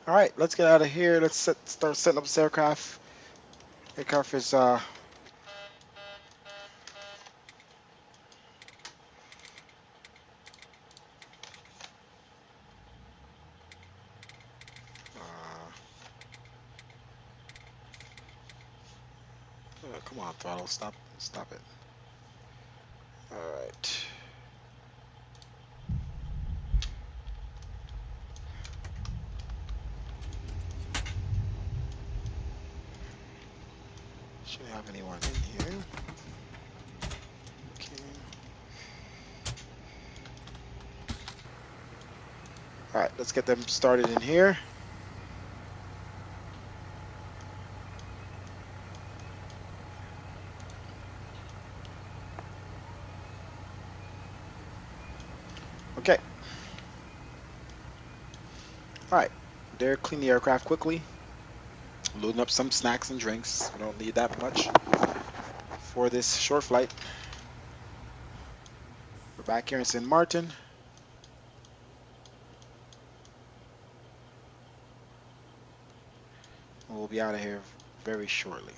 All right, let's get out of here. Let's start setting up this aircraft. Aircraft is come on, throttle, stop it. All right. Shouldn't have anyone in here. Okay. All right, let's get them started in here. Okay. All right, they're cleaning the aircraft quickly. Loading up some snacks and drinks. We don't need that much for this short flight. We're back here in St. Maarten. We'll be out of here very shortly.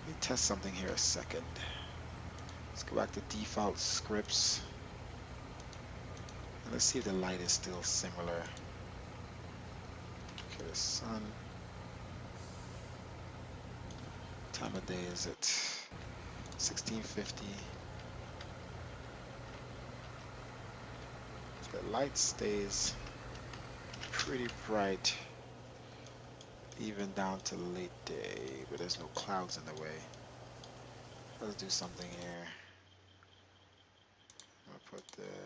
Let me test something here a second. Let's go back to default scripts. And let's see if the light is still similar. Okay, the sun. What time of day is it? 1650. So the light stays pretty bright even down to late day, but there's no clouds in the way. Let's do something here. I'm gonna put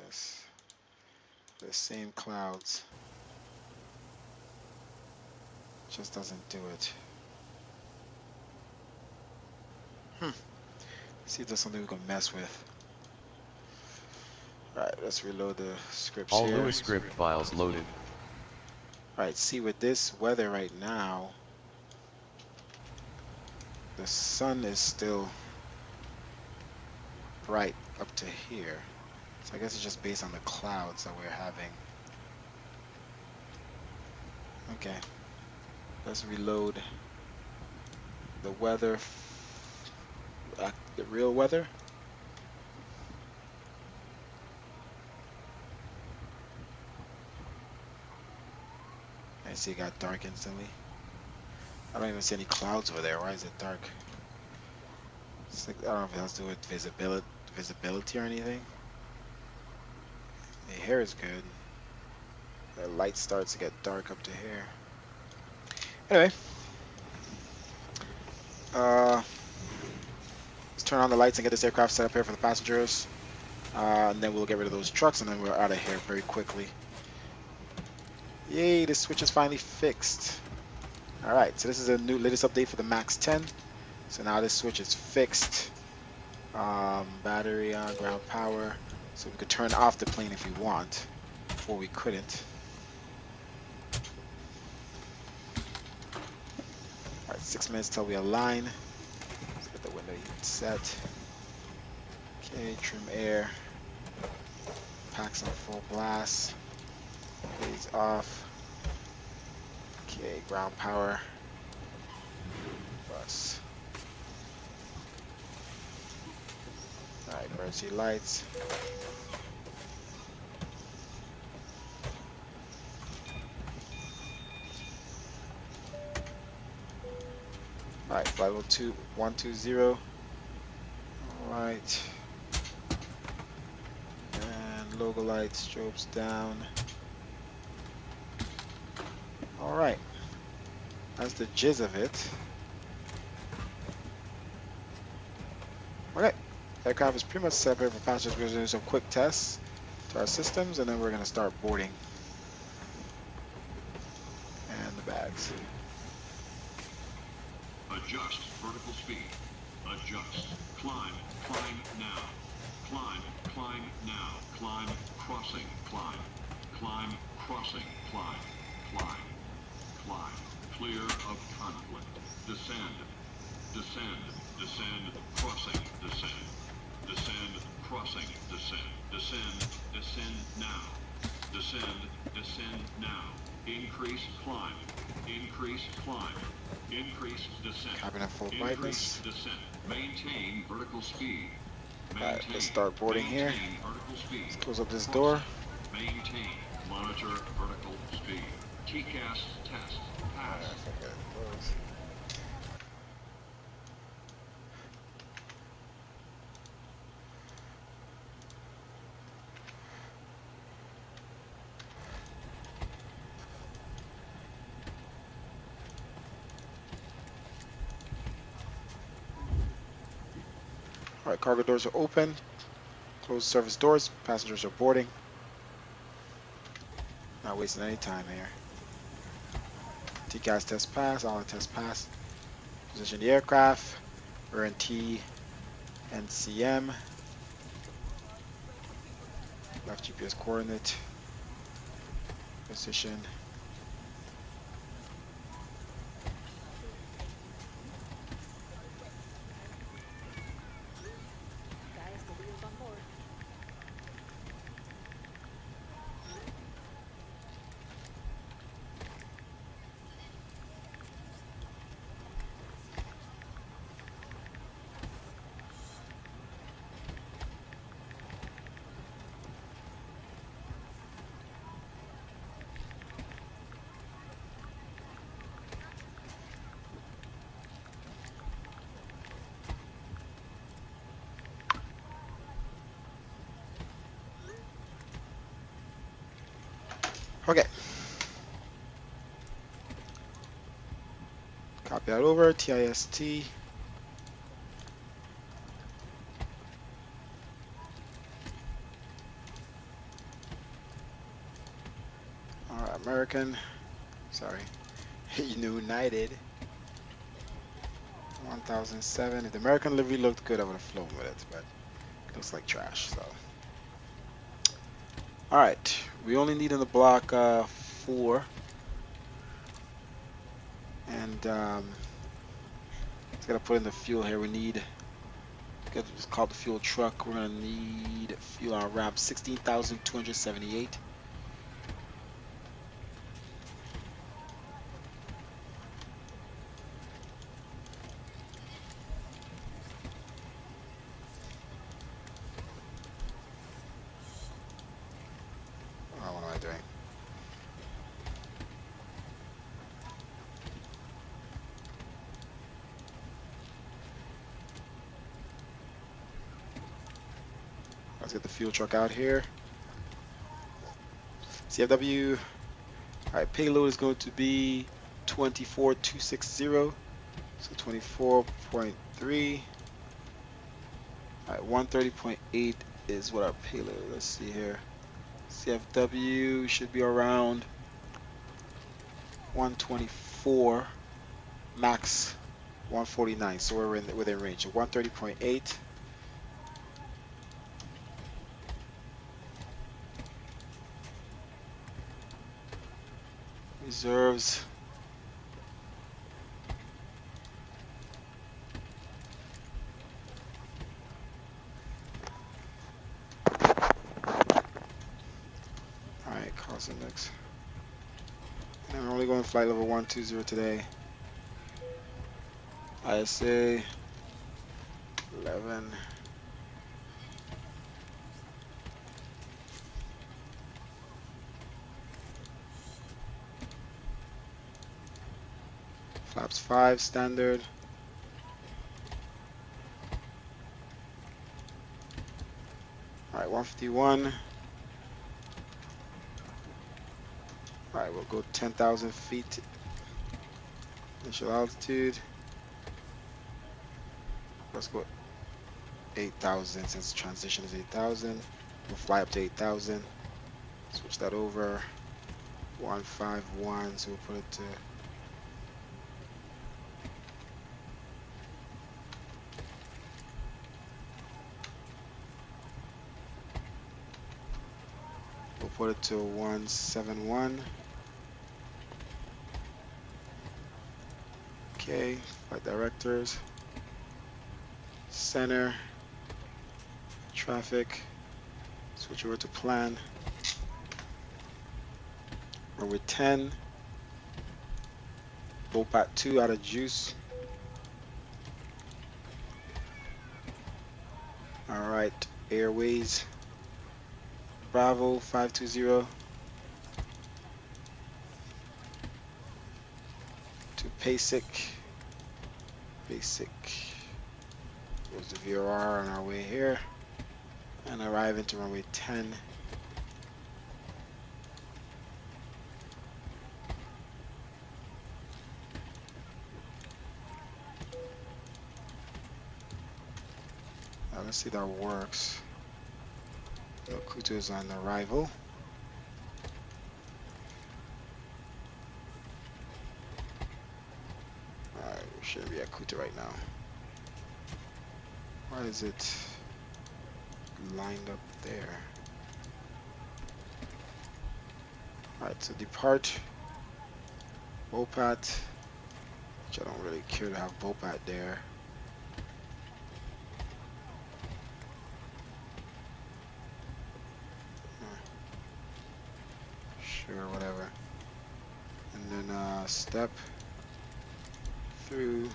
this, the same clouds. Just doesn't do it. See if there's something we can mess with. Alright, let's reload the scripts All here. Lewis script files loaded. Alright, see with this weather right now, the sun is still bright up to here. So I guess it's just based on the clouds that we're having. Okay, let's reload the weather, the real weather. I see it got dark instantly. I don't even see any clouds over there. Why is it dark? It's like, I don't know if it has to do with visibility or anything. The hair is good. The light starts to get dark up to here. Anyway, let's turn on the lights and get this aircraft set up here for the passengers. And then we'll get rid of those trucks and then we're out of here very quickly. Yay, the switch is finally fixed. Alright, so this is a new latest update for the Max 10. So now this switch is fixed. Battery on, ground power. So we could turn off the plane if we want. Before we couldn't. Alright, 6 minutes till we align. Let's get the window heat set. Okay, trim air. Packs on full blast. Blades off. Okay, ground power. Bus. Alright, emergency lights. Alright, flight level 120. Alright. And logo light, strobes down. Alright. That's the jizz of it. Okay. Aircraft is pretty much set up for passengers. We're going to do some quick tests to our systems and then we're going to start boarding. And the bags. Adjust vertical speed. Adjust. Climb. Climb now. Climb. Climb now. Climb. Crossing. Climb. Climb. Crossing. Climb. Climb. Climb. Clear of conflict. Descend. Descend. Descend. Crossing. Descend. Descend. Descend now. Descend. Descend now. Increase climb. Increase climb. Increase descent. Cabin at full Increase brightness. descent. Maintain vertical speed. Alright, let's Maintain. start boarding here. Maintain vertical Let's speed. close up this door. Crossing. Maintain. Monitor vertical speed. TCAS test. Pass. If I get it closed. Alright, cargo doors are open. Closed service doors. Passengers are boarding. Not wasting any time here. TCAS test pass. All test pass. Position the aircraft. We're in T and CM. Left GPS coordinate. Position. Guys, the wheels on board. Okay. Copy that over. TIST. Alright, American. Sorry. United. 1007. If the American livery looked good, I would have flown with it, but it looks like trash, so. Alright. We only need in the block 4. And it's gonna put in the fuel here. We need, it's called the fuel truck. We're gonna need fuel on ramp 16,278. Oh, what am I doing? Let's get the fuel truck out here. CFW. Alright, payload is going to be 24260. So 24.3. Alright, 130.8 is what our payload. Let's see here. CFW should be around 124. Max 149. So we're within range. 130.8. Reserves. Alright, cost index. And we're only going flight level 120 today. ISA 11. Flaps 5 standard. Alright, 151. Alright, we'll go 10,000 feet. Initial altitude. Let's go 8,000 since transition is 8,000. We'll fly up to 8,000. Switch that over. 151, so we'll put it to put it to 171. Okay, flight directors, center, traffic, Switch over to plan. Runway 10. Bopat 2 out of juice. Alright, Airways. Bravo 520 to Basic. Basic. There's the VOR on our way here. And arrive into runway 10. Let's see if that works. No, Kuto is on arrival. Alright, we shouldn't be at Kuta right now. Why is it lined up there? Alright, so depart. Bopat. Which I don't really care to have Bopat there. Sure, whatever. And then step through.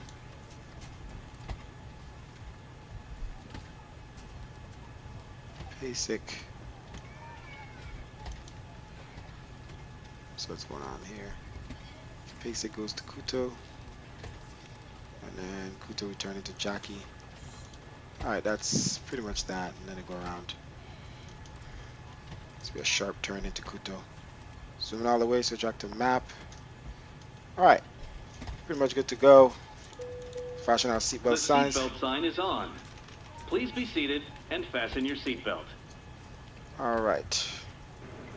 Basic. So what's going on here? Basic goes to Kuto. And then Kuto returning to Jackie. Alright, that's pretty much that. And then it go around. It's be a sharp turn into Kuto. Zooming all the way, switch back to map. Alright, pretty much good to go. Flashing our seatbelt signs. The seatbelt sign is on. Please be seated and fasten your seatbelt. Alright.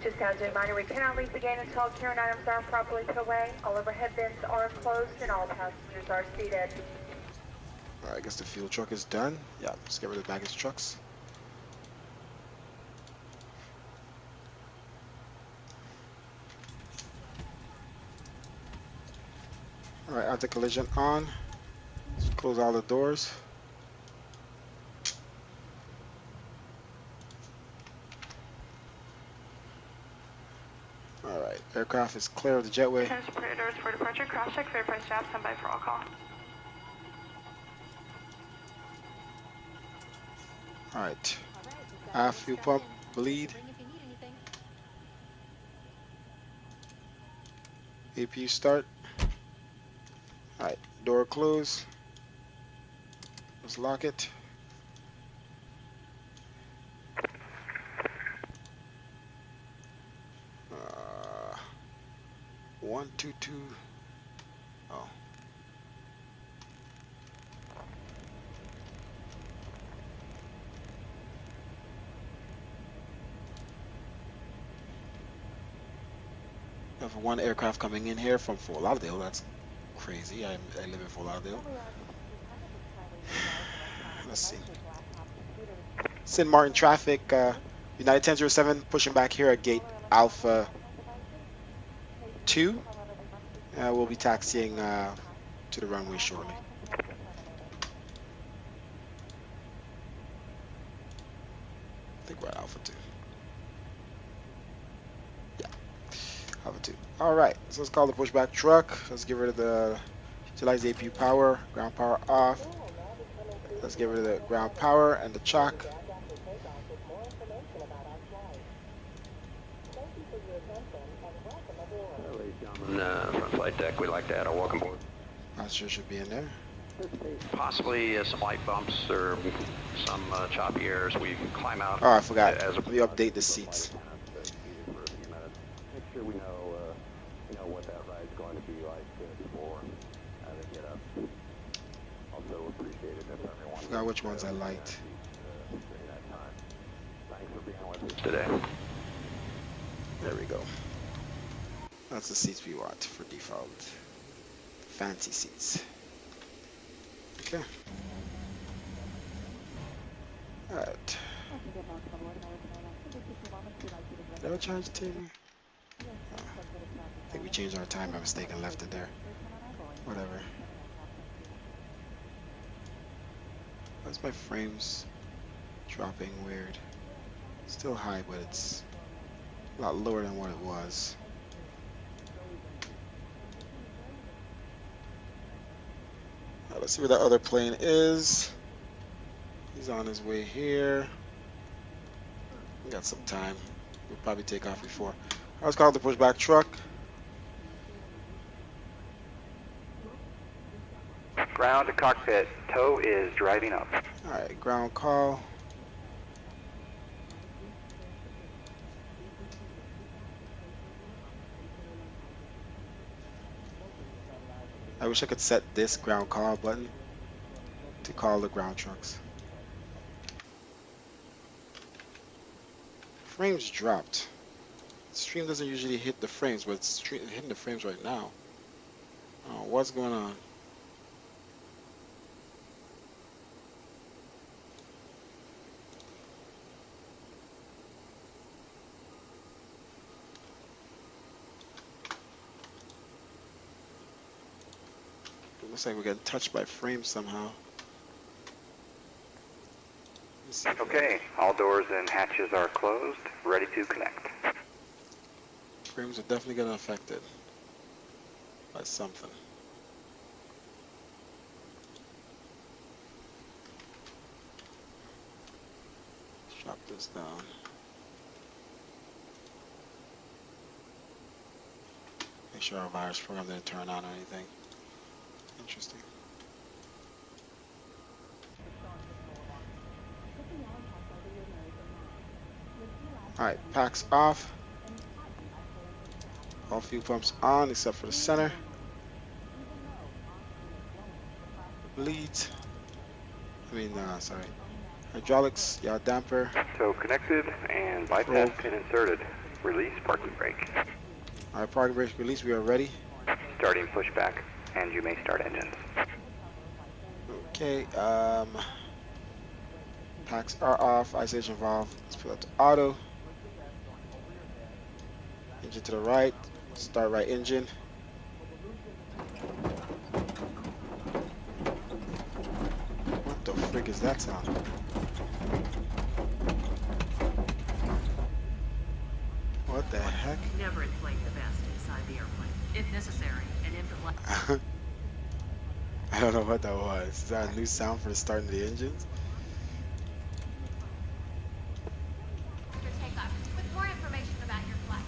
Just as a reminder, we cannot leave the gate until all carrying items are properly put away. All overhead bins are closed and all passengers are seated. Alright, I guess the fuel truck is done. Yeah, let's get rid of the baggage trucks. Alright, anti-collision on. Let's close all the doors. Alright, aircraft is clear of the jetway. Predators for departure, cross check, verify staff, stand by for all call. Alright, Alright, aft fuel pump, bleed. Ring if you need anything. APU start. Alright, door close. Let's lock it. Uh, 122. Oh. We have one aircraft coming in here from Fort Lauderdale. That's crazy. I live in Fort Lauderdale. Let's see. St. Maarten traffic. United 1007 pushing back here at gate Alpha 2. We'll be taxiing to the runway shortly. I think we're at Alpha 2. Yeah, Alpha 2. Alright, so let's call the pushback truck. Let's get rid of the utilize the APU power, ground power off. Let's get rid of the ground power and the chock. Front flight deck, we'd like to add a welcome board. Passenger should be in there. Possibly some light bumps or some choppy airs. We can climb out. Oh, I forgot. As Let me update the seats. Make sure we know what that ride's going to be like before they get up. Also appreciate it if everyone. Forgot which ones I liked. During that time. Thanks for being with us today. There we go. That's the seats we want for default. Fancy seats. Okay. Alright. Did I change the TV? Oh. I think we changed our time by mistake and left it there. Whatever. Why's my frames dropping weird? Still high, but it's a lot lower than what it was. Now, let's see where that other plane is. He's on his way here. We got some time. We'll probably take off before. I was called the pushback truck. Ground to cockpit. Tow is driving up. Alright, ground call. I wish I could set this ground call button to call the ground trucks. Frames dropped. Stream doesn't usually hit the frames, but it's hitting the frames right now. Oh, what's going on? It looks like we're getting touched by frames somehow. Let's see if Okay, all doors and hatches are closed. Ready to connect. frames are definitely getting affected by something. Let's drop this down. Make sure our virus program didn't turn on or anything. Interesting. Alright, packs off. All fuel pumps on except for the center. Leads. Sorry. Hydraulics, yaw damper. Tow connected and bypass pin inserted. Release parking brake. Alright, parking brake release, we are ready. Starting pushback, and you may start engines. Okay, packs are off, isolation valve, let's put that to auto. Engine to the right, start right engine. What the frick is that sound? What the heck? Never inflate the vest inside the airplane. If necessary, an infant I don't know what that was. Is that a new sound for the starting the engines? After takeoff, with more information about your flight.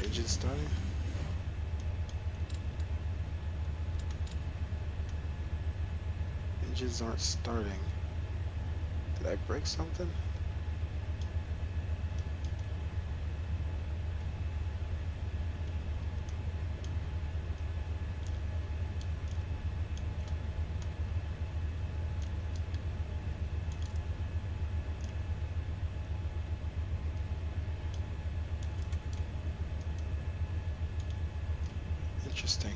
Engine starting? Engines aren't starting. Did I break something? Interesting.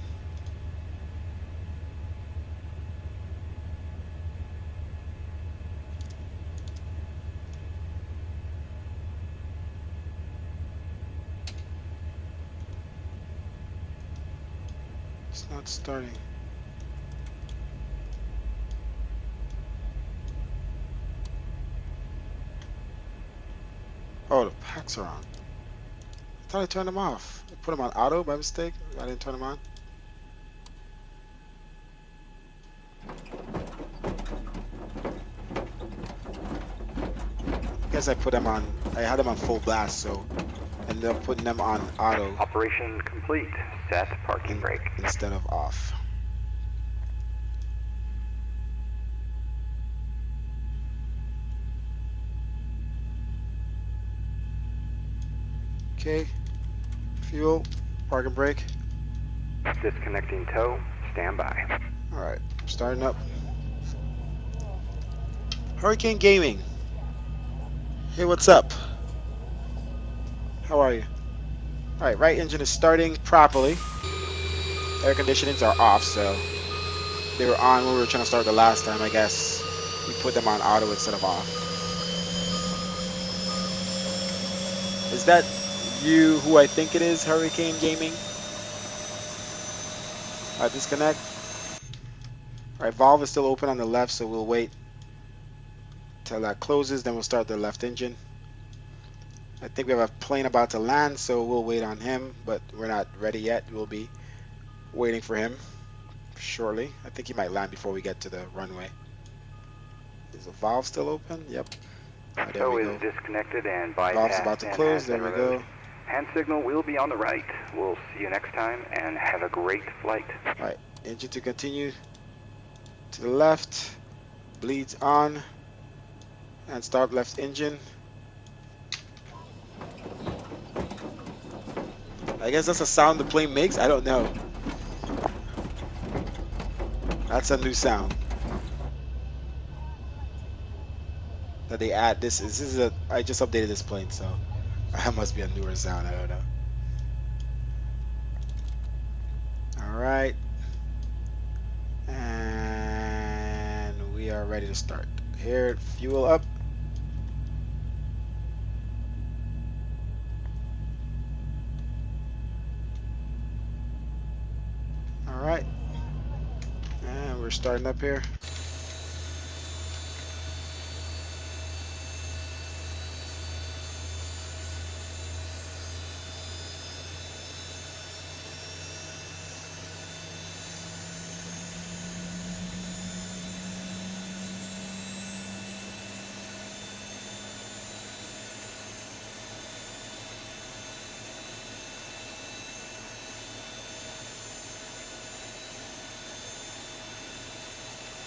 It's not starting. Oh, the packs are on. I thought I turned them off. I put them on auto by mistake. I didn't turn them on. I guess I put them on. I had them on full blast, so I ended up putting them on auto Operation complete. Set parking brake. instead of off. Okay. Fuel. Parking brake. Disconnecting tow. Stand by. Alright, starting up. Hurricane Gaming. Hey, what's up? How are you? Alright, right engine is starting properly. Air conditionings are off, so they were on when we were trying to start the last time. I guess we put them on auto instead of off. Is that you who I think it is, Hurricane Gaming? Disconnect. Alright, valve is still open on the left, so we'll wait till that closes, then we'll start the left engine. I think we have a plane about to land, so we'll wait on him, but we're not ready yet. We'll be waiting for him shortly. I think he might land before we get to the runway. Is the valve still open? Yep. Oh, there we Tow go. is disconnected and Valve's about bypassed to and close. has There been we removed. go. Hand signal will be on the right. We'll see you next time and have a great flight. Alright, engine to continue. To the left. Bleeds on. And start left engine. I guess that's a sound the plane makes. I don't know. That's a new sound that they add. I just updated this plane, so that must be a newer sound. I don't know. Alright. And we are ready to start. Here, fuel up. Alright. And we're starting up here.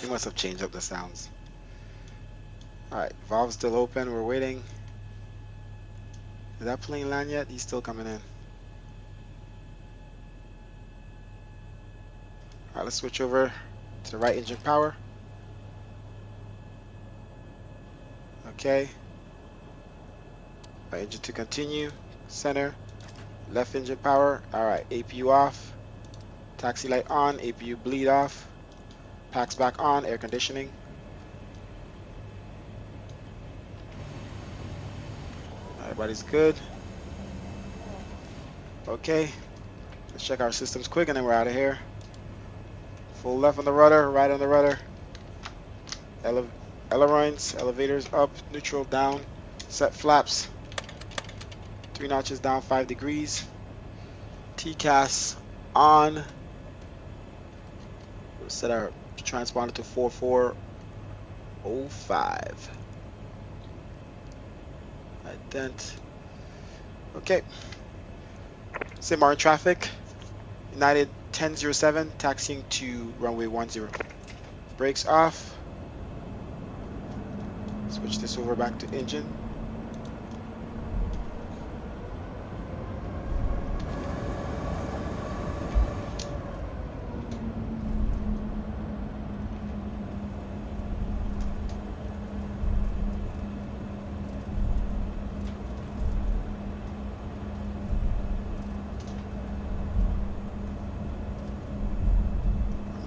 They must have changed up the sounds. Alright, valve's still open. We're waiting. Did that plane land yet? He's still coming in. Alright, let's switch over to the right engine power. Okay. Right engine to continue. Center. Left engine power. Alright, APU off. Taxi light on. APU bleed off. Packs back on. Air conditioning. Everybody's good. Okay. Let's check our systems quick and then we're out of here. Full left on the rudder, right on the rudder. Ailerons, elevators up, neutral down. Set flaps. 3 notches down, 5 degrees. TCAS on. We'll set our transponder to 4405. Ident. Okay. St. Maarten traffic. United 1007, taxiing to runway 10. Brakes off. Switch this over back to engine.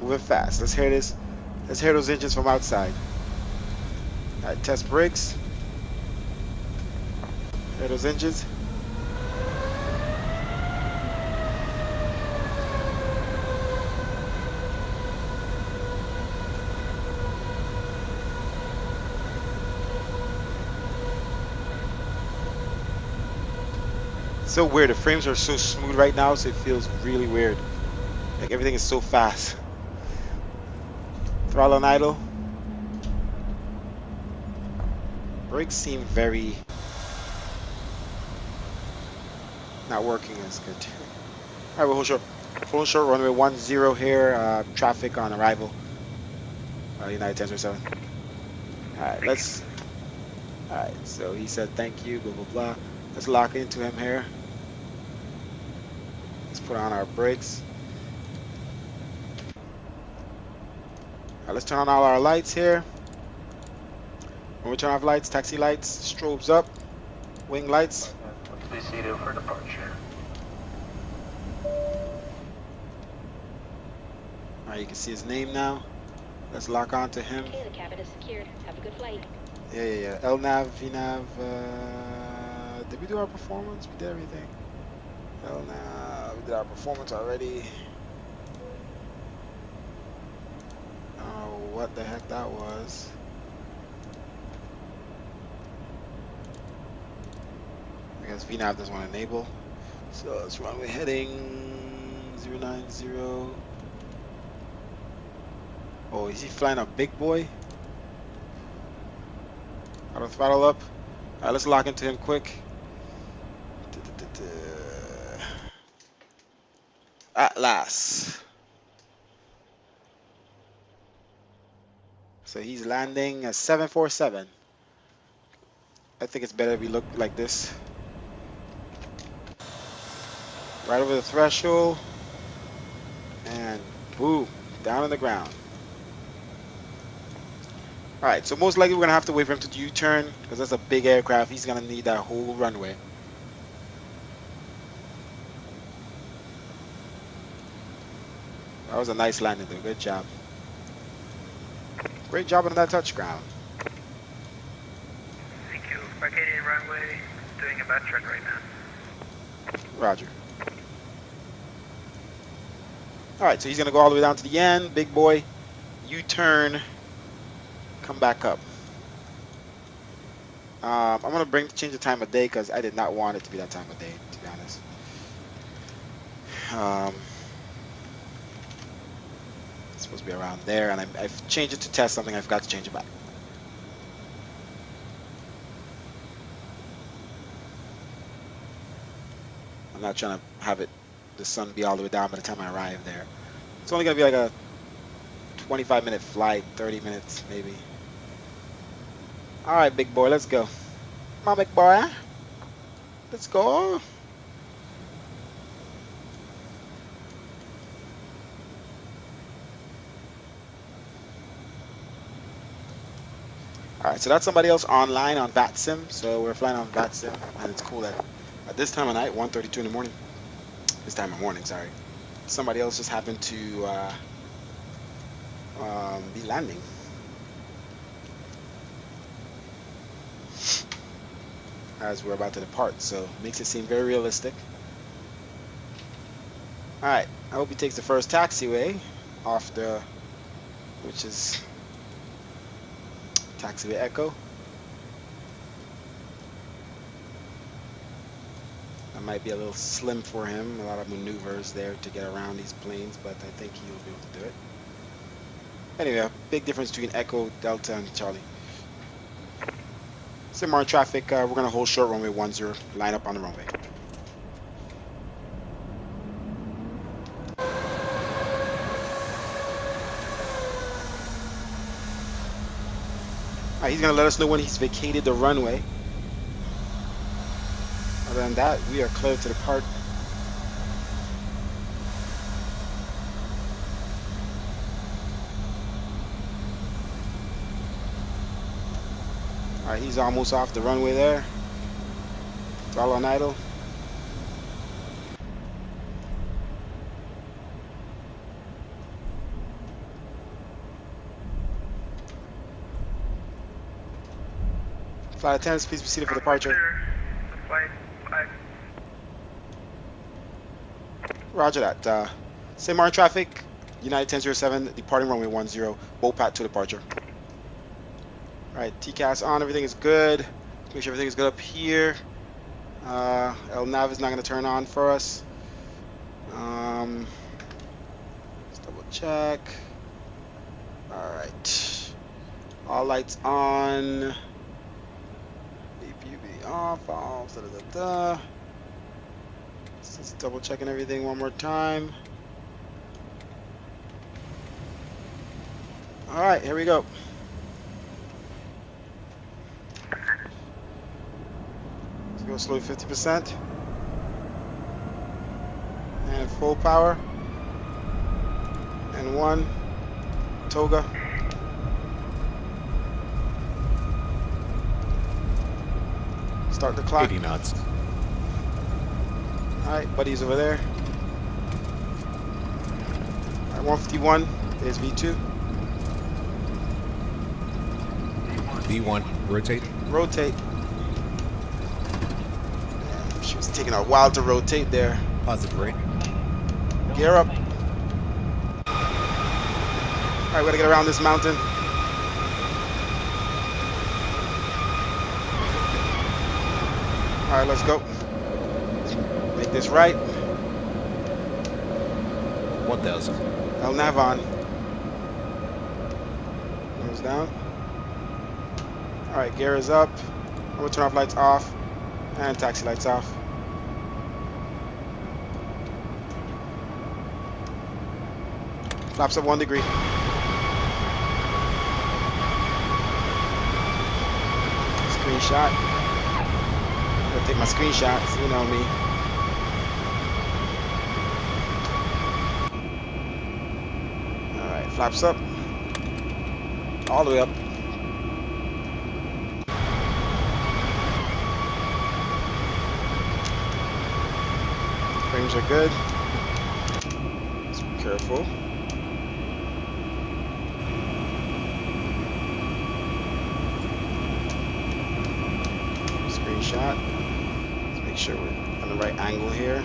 Moving fast. Let's hear this. Let's hear those engines from outside. Alright, test brakes. Hear those engines. So weird. The frames are so smooth right now, so it feels really weird. Like everything is so fast. Throttle on idle. Brakes seem very not working as good. Alright, we'll hold short. Full short runway 10 here. Traffic on arrival. United 1007. Alright, let's. Alright, so he said thank you, blah blah blah. Let's lock into him here. Let's put on our brakes. Alright, let's turn on all our lights here. When we turn off lights, taxi lights, strobes up, wing lights. Let's be seated for departure. Alright, you can see his name now. Let's lock on to him. Okay, the cabin is secured. Have a good flight. Yeah. LNAV, VNAV. Did we do our performance? We did everything. LNAV, we did our performance already. Oh, what the heck that was. I guess VNAV doesn't want to enable. So let's run with heading 090. Oh, is he flying a big boy? Auto throttle up. Alright, let's lock into him quick. At last. So he's landing a 747. I think it's better if we look like this. Right over the threshold. And boom, down on the ground. Alright, so most likely we're going to have to wait for him to U-turn because that's a big aircraft. He's going to need that whole runway. That was a nice landing though. Good job. Great job on that touch ground. Thank you. Arcadian runway, doing a bat check right now. Roger. Alright, so he's going to go all the way down to the end. Big boy. U-turn. Come back up. I'm going to change the time of day because I did not want it to be that time of day, to be honest. It's supposed to be around there, and I've changed it to test something. I forgot to change it back. I'm not trying to have the sun be all the way down by the time I arrive there. It's only going to be like a 25-minute flight, 30 minutes maybe. All right, big boy, let's go. Come on, big boy. Let's go. All right, so that's somebody else online on Vatsim. So we're flying on Vatsim, and it's cool that at this time of night, 1:32 in the morning. This time of morning, sorry. Somebody else just happened to be landing. As we're about to depart, so makes it seem very realistic. All right, I hope he takes the first taxiway off which is taxiway Echo. That might be a little slim for him. A lot of maneuvers there to get around these planes, but I think he'll be able to do it. Anyway, a big difference between Echo, Delta, and Charlie. Maarten traffic, we're going to hold short runway 10, line up on the runway. Alright, he's going to let us know when he's vacated the runway. Other than that, we are clear to depart. Alright, he's almost off the runway there. Throttle on idle. Flight attendants, please be seated for departure. Roger that. Maarten traffic, United 1007, departing runway 10, BOPAT to departure. Alright, TCAS on, everything is good. Make sure everything is good up here. LNAV is not going to turn on for us. Let's double check. Alright. All lights on. APUV off, off, Just double checking everything one more time. Alright, here we go. Go slowly 50% and full power and 1 toga. Start the clock. 80 knots. All right, buddy's over there. 151 is V2. V1, rotate. Rotate. She was taking a while to rotate there. Positive rate. Gear up. All right, we gotta get around this mountain. All right, let's go. Make this right. 1000. El nav on. Nose down. All right, gear is up. I'm gonna turn off lights off and taxi lights off. Flaps up 1 degree. Screenshot. I'm gonna take my screenshots, you know me. Alright, flaps up. All the way up. Frames are good. Let's be careful. Screenshot. Let's make sure we're on the right angle here.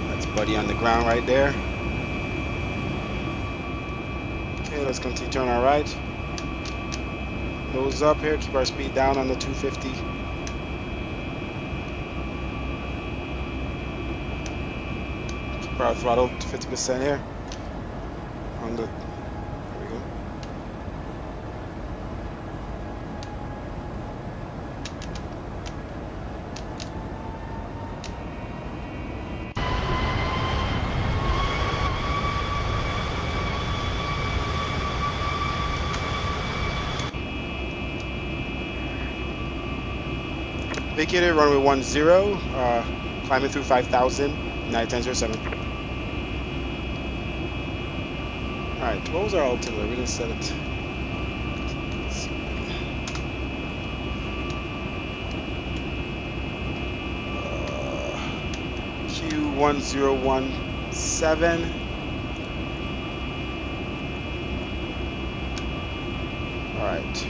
That's Buddy on the ground right there. Okay, let's continue turn our right. Nose up here, keep our speed down on the 250. Keep our throttle to 50% here. On the, there we go. Vacated runway 10, climbing through 5,000, 91007. Alright, what was our altimeter? We didn't set it. Q1017. Alright.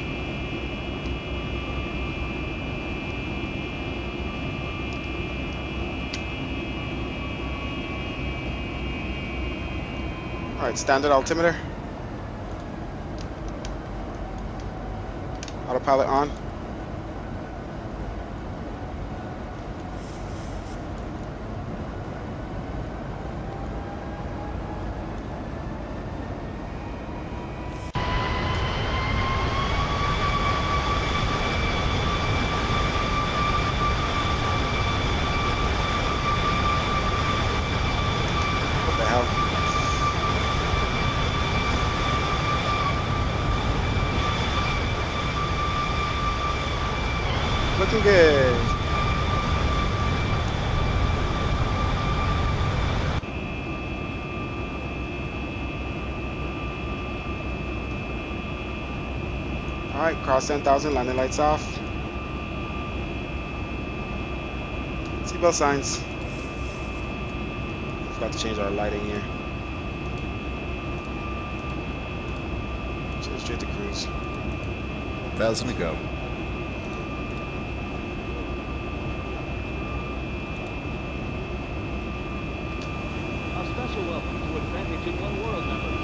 Alright, standard altimeter. Autopilot on. What the hell? Looking good. Alright, cross 10,000, landing lights off. Seatbelt signs. Forgot to change our lighting here. So straight to cruise. 1000 to go. Special welcome to Advantage in One World members.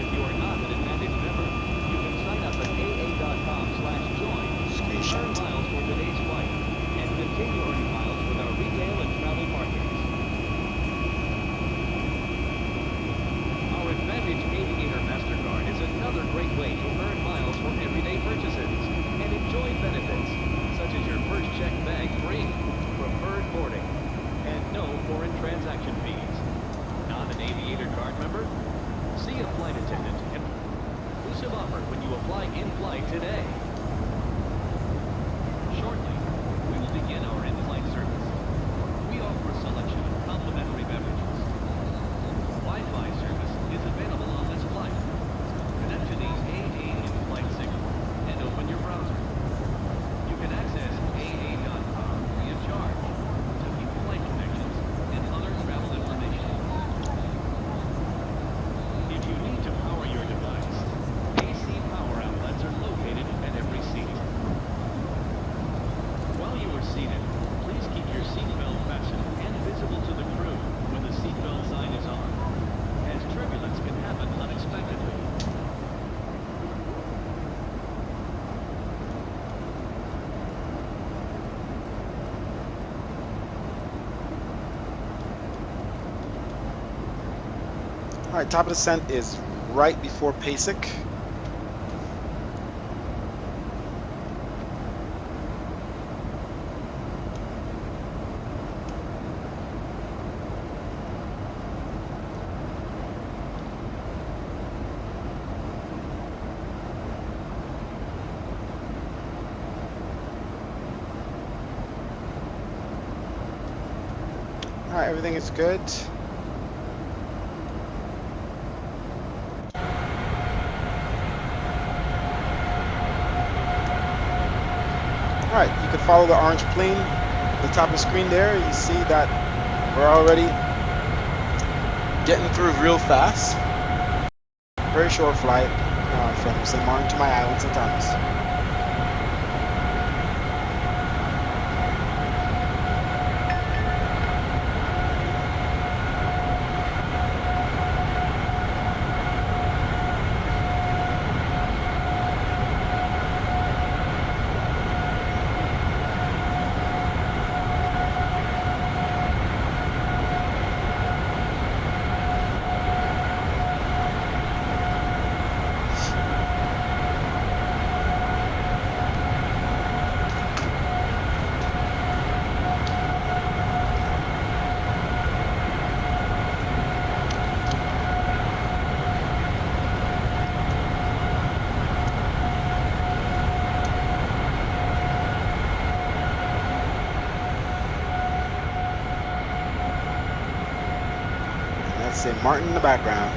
If you are not an Advantage member, you can sign up at aa.com/join, earn miles for today's flight, and continue earning miles with our retail and travel partners. Our Advantage Aviator MasterCard is another great way to earn miles for everyday purchases and enjoy benefits such as your first check bag free, preferred boarding, and no foreign transaction fees. Not an Aviator card member? See a flight attendant and exclusive offer when you apply in flight today. Shortly, we will begin our in-flight service. We offer a selection of complimentary beverages. Wi-Fi service is available on this flight. Connect to the AA in-flight signal and open your browser. You can access AA.com free of charge to keep flight connections and other Alright, top of descent is right before PASIC. Alright, everything is good. Alright, you can follow the orange plane at the top of the screen there. You see that we're already getting through real fast. Very short flight from St. Maarten to my island, St. Thomas. St. Maarten in the background.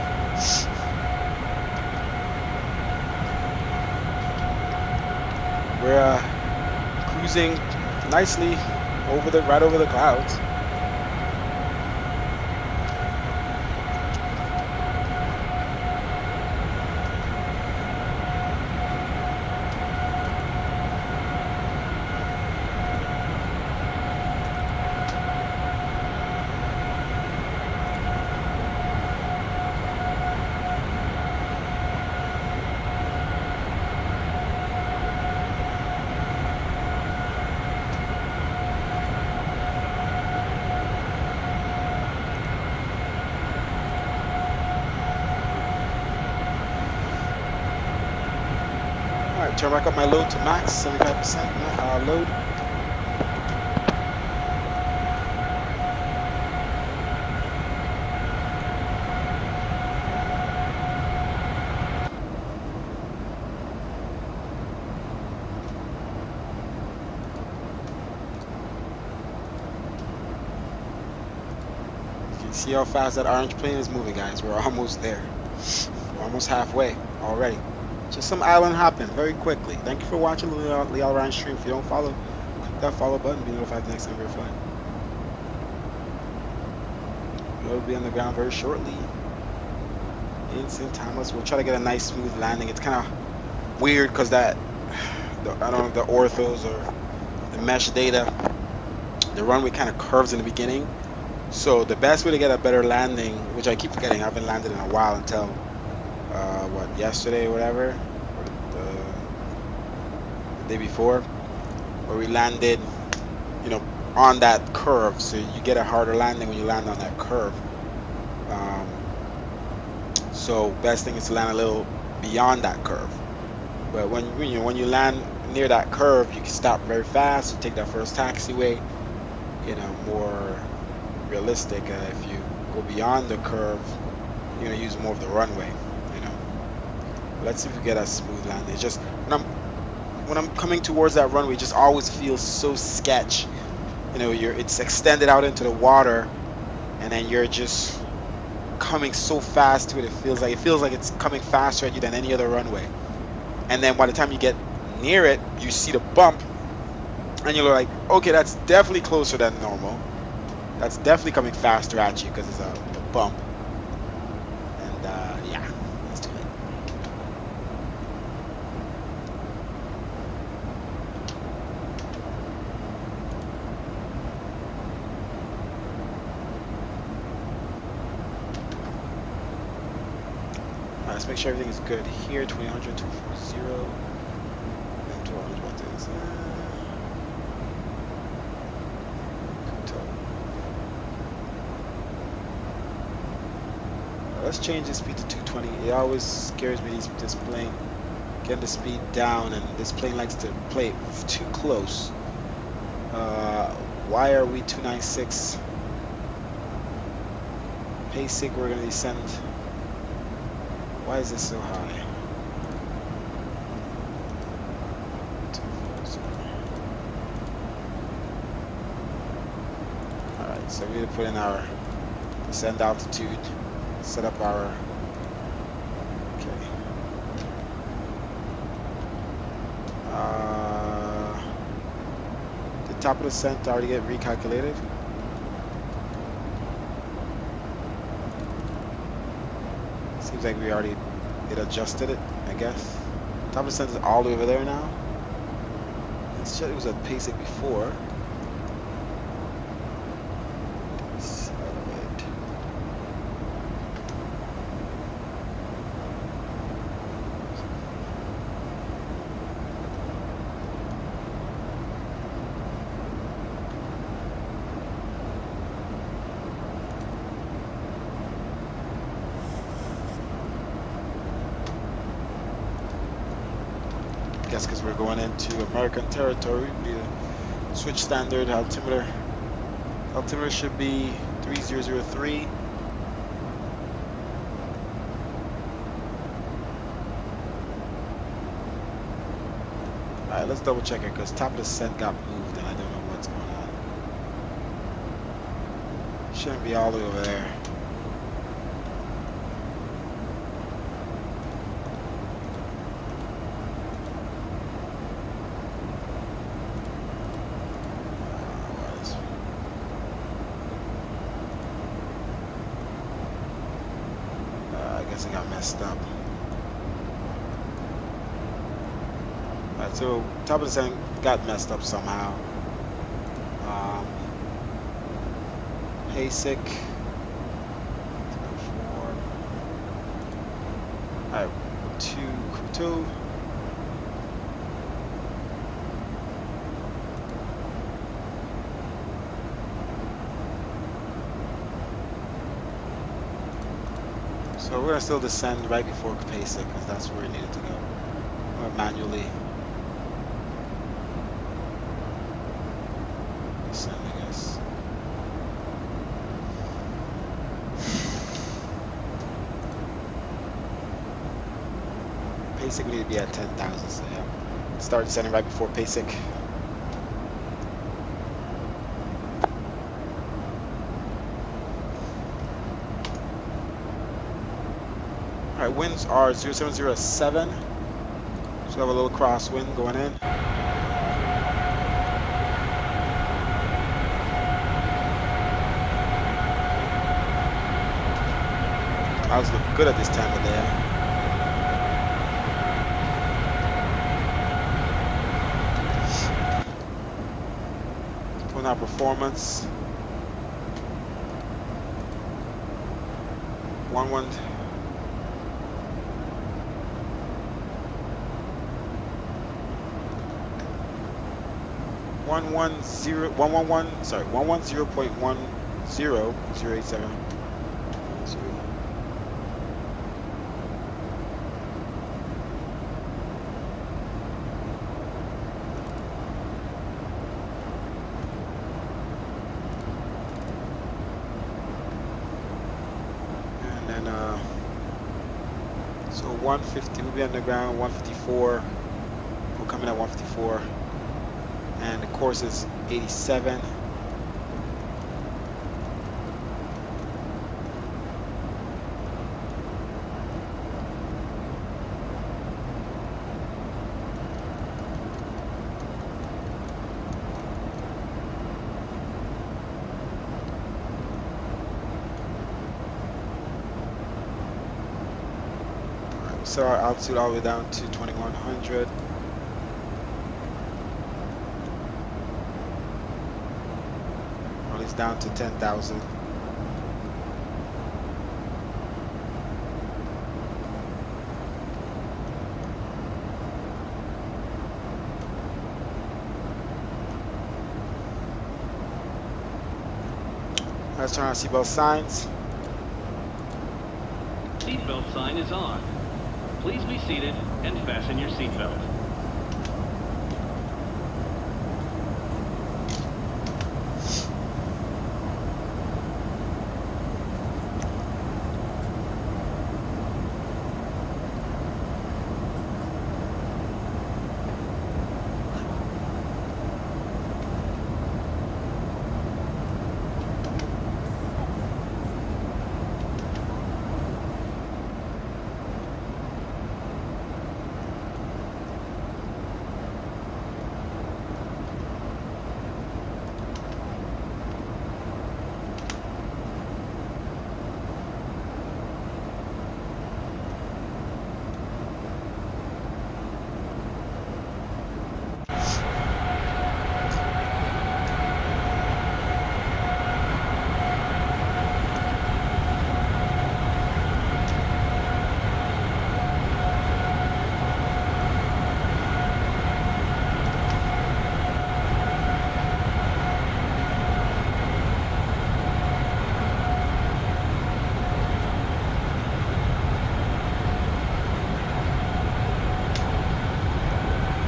We're cruising nicely right over the clouds. Alright, turn back up my load to max, 75% load. You can see how fast that orange plane is moving, guys. We're almost there. We're almost halfway already. Just some island hopping very quickly. Thank you for watching the Leal Ryan stream. If you don't follow, click that follow button. Be notified the next time we're flying. We'll be on the ground very shortly. In St. Thomas, we'll try to get a nice smooth landing. It's kind of weird because I don't know the orthos or the mesh data. The runway kind of curves in the beginning. So the best way to get a better landing, which I keep forgetting, I haven't landed in a while until yesterday or whatever, or the day before, where we landed, on that curve. So you get a harder landing when you land on that curve. So best thing is to land a little beyond that curve. But when you land near that curve, you can stop very fast. You take that first taxiway. More realistic. If you go beyond the curve, you're gonna use more of the runway. Let's see if we get a smooth landing. It's just when I'm coming towards that runway, it just always feels so sketch. It's extended out into the water, and then you're just coming so fast to it. It feels like it's coming faster at you than any other runway. And then by the time you get near it, you see the bump, and you're like, okay, that's definitely closer than normal. That's definitely coming faster at you because it's a bump. And yeah. Let's make sure everything is good here. 2000, 240. And 1200, what is let's change the speed to 220. It always scares me, this plane. Getting the speed down, and this plane likes to play it too close. Why are we 296? Pace sig, we're gonna descend. Why is this so high? 240. Alright, so we need to put in our descend altitude, set up our, okay. The top of the descent already get recalculated. Seems like we already adjusted it, I guess. Top of the descent is all the way over there now. It was at PASIC before. Guess because we're going into American territory, we need to switch standard altimeter. Altimeter should be 3003. Alright, let's double check it because top of the descent got moved and I don't know what's going on. Shouldn't be all the way over there. I got messed up. Alright, so top of the descent got messed up somehow. PASIC. Alright, 2. So we're gonna still descend right before PASIC because that's where it needed to go. Or manually descend, I guess. PASIC we need to be at 10,000, so yeah. Start descending right before PASIC. Alright, winds are 0707. So we have a little crosswind going in. Clouds look good at this time of day. Putting our performance. 110.100.087. And then so 150 will be on the ground, 154. We'll come in at 154. And the course is 87. Alright, so our altitude all the way down to 2100. Down to 10,000. Let's turn on seatbelt signs. Seatbelt sign is on. Please be seated and fasten your seatbelt.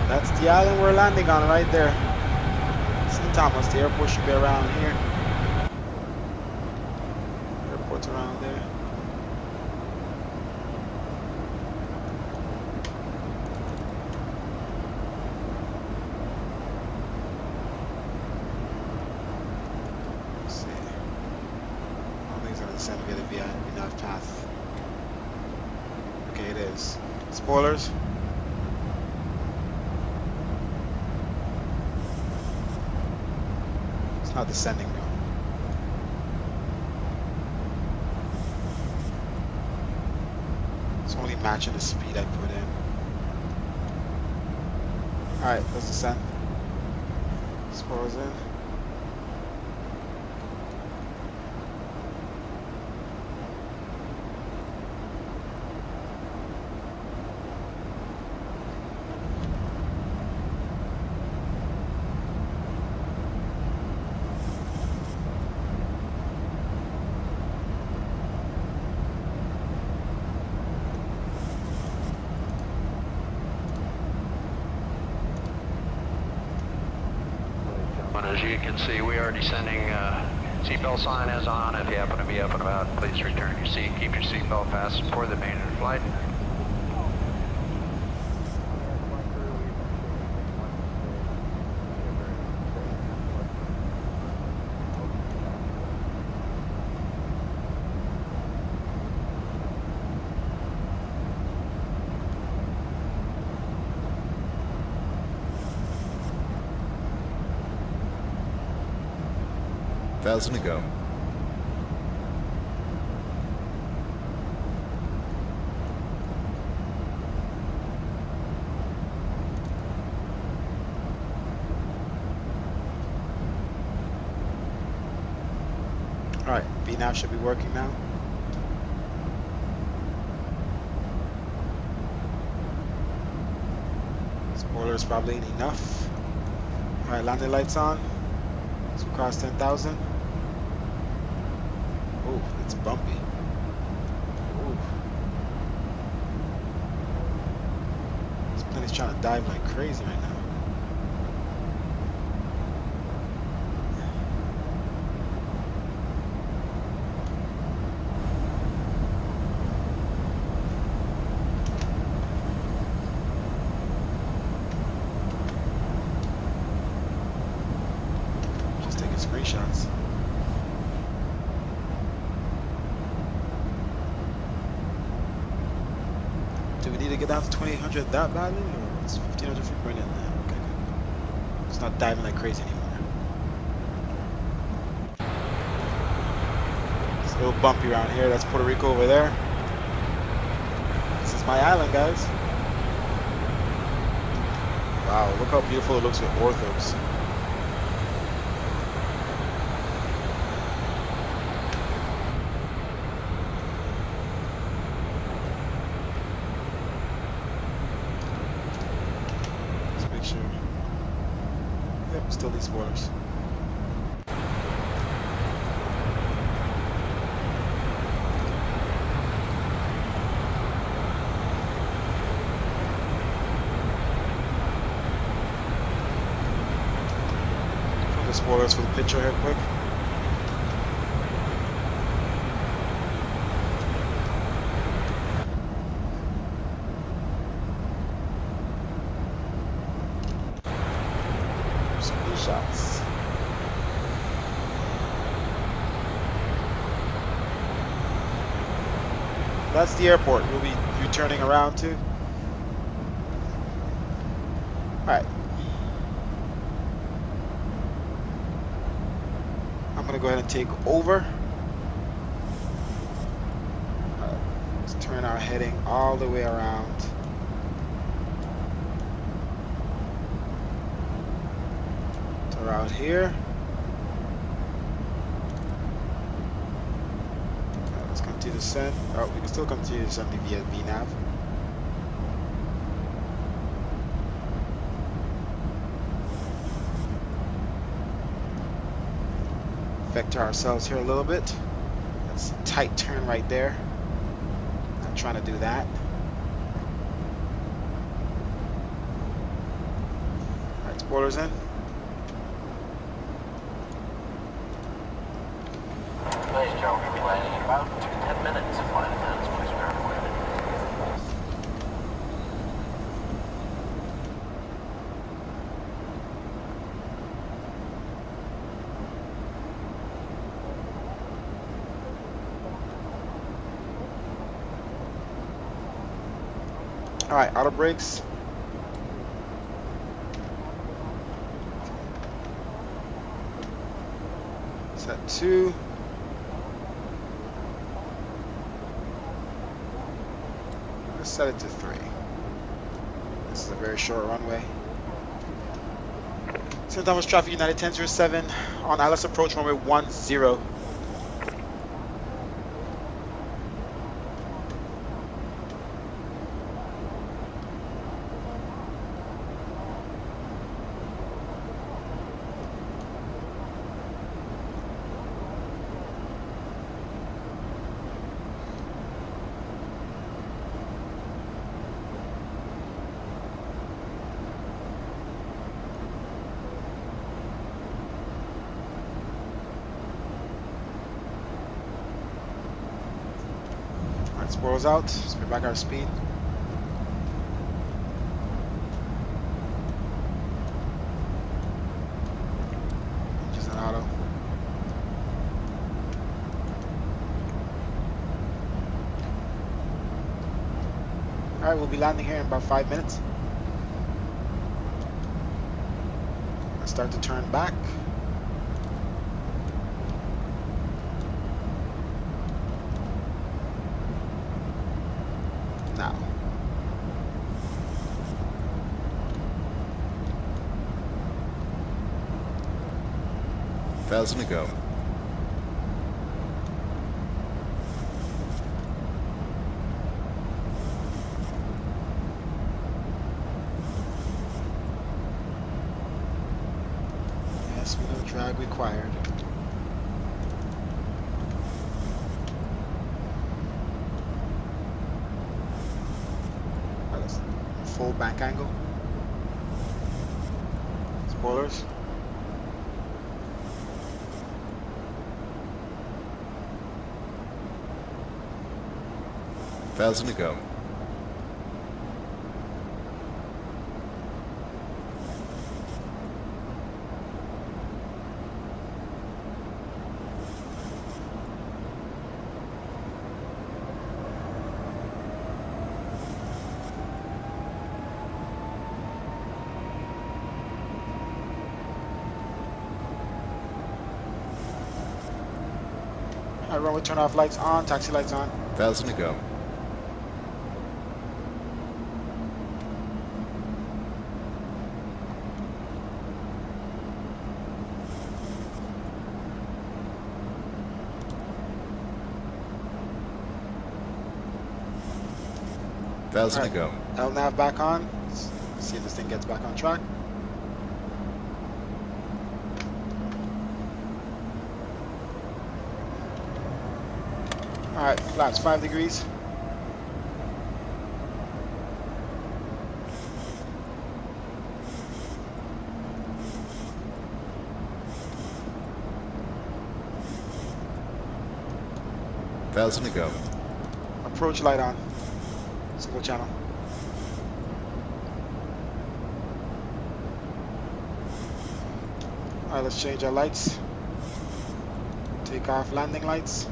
That's the island we're landing on right there. St. Thomas, the airport should be around here. Airport's around there. Let's see. I don't think it's gonna descend via the VNAV path. Okay, it is. Spoilers. It's not descending though. It's only matching the speed I put in. Alright, let's descend. Spoilers in. But as you can see, we are descending. Seatbelt sign is on. If you happen to be up and about, please return your seat. Keep your seatbelt fastened for the remainder of the flight. Thousand to go. Alright, VNAV should be working now. Spoilers probably ain't enough. Alright, landing lights on. Let's cross 10,000. Oh, it's bumpy. Ooh. This plane is trying to dive like crazy right now. Just taking screenshots. Do we need to get down to 2800 that badly, or it's 1500 feet right in there? Okay, good. It's not diving like crazy anymore. It's a little bumpy around here. That's Puerto Rico over there. This is my island, guys. Wow, look how beautiful it looks with orthos. Sure. Yep, still these spoilers. spoilers for the picture here quick. Some good shots. That's the airport we'll be returning around to. Alright. I'm going to go ahead and take over. Let's turn our heading all the way around. To around here. Let's continue to descend. Oh, we can still continue to descend via VNAV. Vector ourselves here a little bit. That's a tight turn right there. Not trying to do that. Alright, spoilers in. Nice job, planning. About 10 minutes. Flight attendants, please bear with me. Alright, auto brakes. Set 2. Let's set it to 3. This is a very short runway. St. Thomas traffic United 1007 on ILS approach runway 10. Spoils out, let's bring back our speed. Just an auto. Alright, we'll be landing here in about 5 minutes. Let's start to turn back. Now. $1,000 to go. Yes, we know drag required. Full bank angle. Spoilers. $1,000 to go. Alright, runway turn off lights on, taxi lights on. $1,000 to go. $1,000 to go. LNAV back on. Let's see if this thing gets back on track. Alright, flaps 5 degrees. 1,000 to go. Approach light on. Single channel. Alright, let's change our lights. Take off landing lights.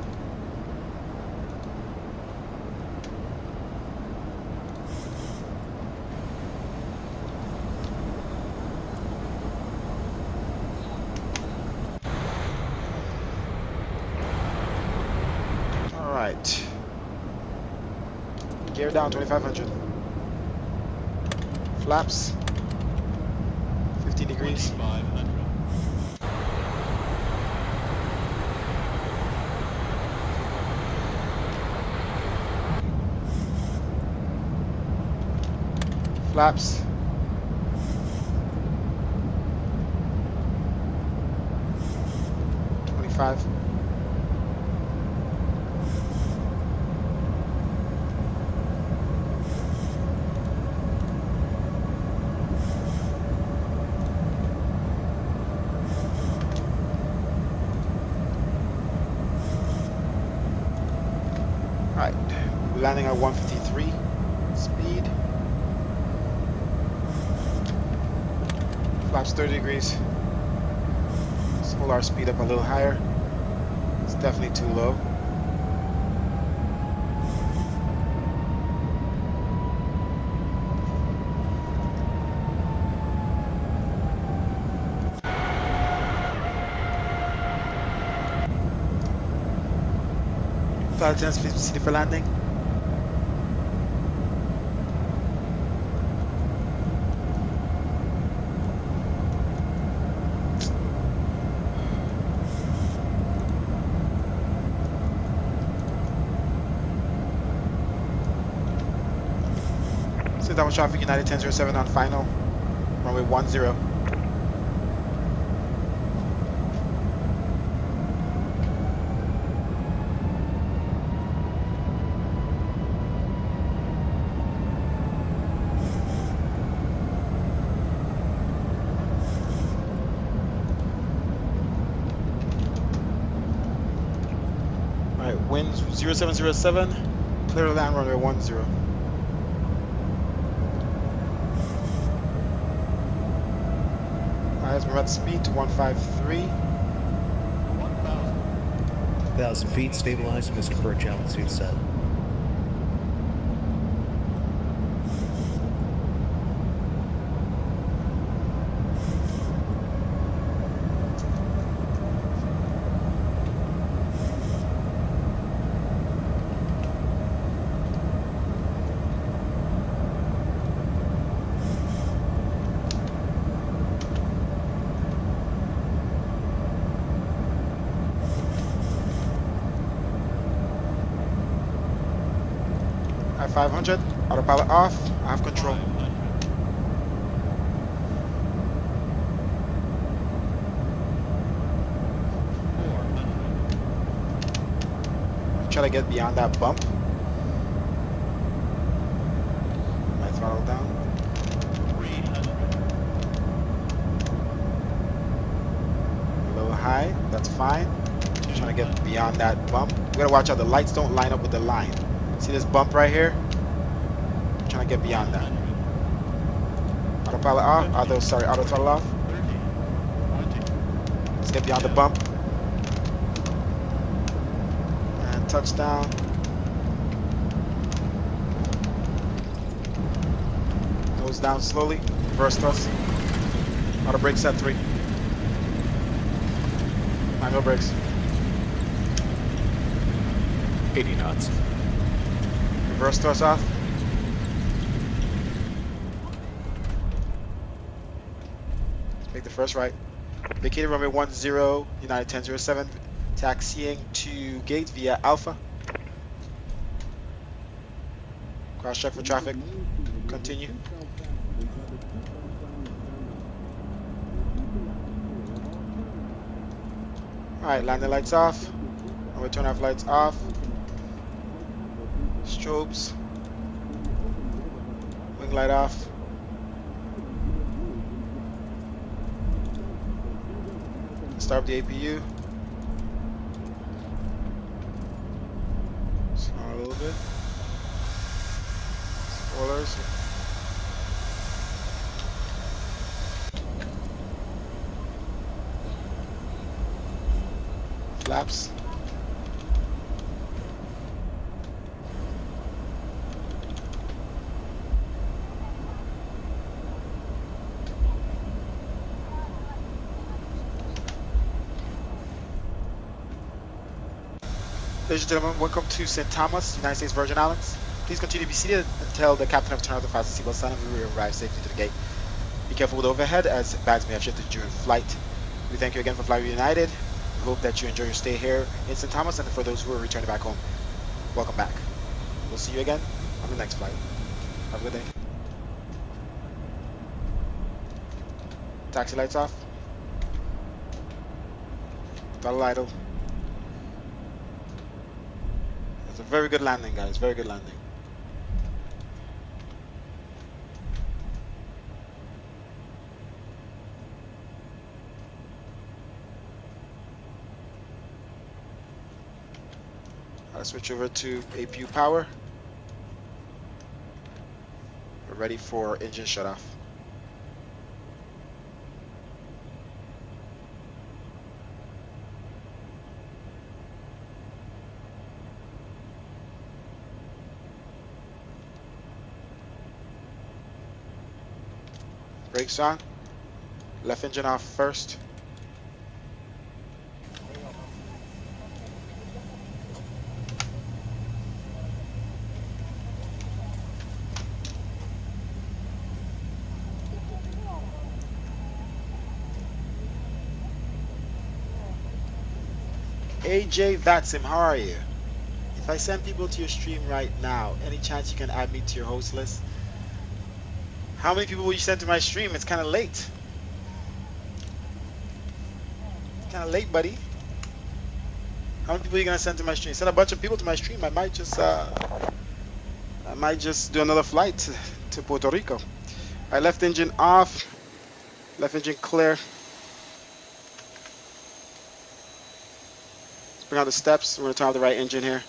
Alright. Gear down 2500. Flaps 15 degrees. Flaps 25. Alright, we're landing at 153 speed. Flaps 30 degrees. Let's hold our speed up a little higher. It's definitely too low. Flight attendants, please proceed for landing. Sit down with traffic, United 1007 on final. Runway 10. Alright, winds 0707, clear to land runway 10. Alright, we're at speed to 153. 1,000 feet, stabilized, Mr. Birch, altitude set. At 500, autopilot off, I have control. Try to get beyond that bump. My throttle down. Low high, that's fine. Trying to get beyond that bump. We gotta watch out the lights don't line up with the line. See this bump right here? I'm trying to get beyond that. Autopilot off. Auto throttle off. Let's get beyond the bump. And touchdown. Nose down slowly. Reverse thrust. Auto brakes at 3. Manual brakes. 80 knots. Reverse thrust off. Let's make the first right. Vacated runway 10, United 1007, taxiing to gate via Alpha. Cross check for traffic. Continue. Alright, landing lights off. Runway turn off lights off. Strobes. Wing light off. Start the APU. little bit. Spoilers. Flaps. Ladies and gentlemen, welcome to St. Thomas, United States Virgin Islands. Please continue to be seated until the captain of turn off the fastest seatbelt sign and we will arrive safely to the gate. Be careful with overhead as bags may have shifted during flight. We thank you again for flying United. We hope that you enjoy your stay here in St. Thomas, and for those who are returning back home, welcome back. We'll see you again on the next flight. Have a good day. Taxi lights off. Throttle idle. It's a very good landing, guys. Very good landing. I'll switch over to APU power. We're ready for engine shut off. Brakes on. Left engine off first. AJ Vatsim, how are you? If I send people to your stream right now, any chance you can add me to your host list? How many people will you send to my stream? It's kind of late. It's kind of late, buddy. How many people are you gonna send to my stream? Send a bunch of people to my stream. I might just do another flight to Puerto Rico. All right, left engine off. Left engine clear. Let's bring out the steps. We're gonna turn on the right engine here.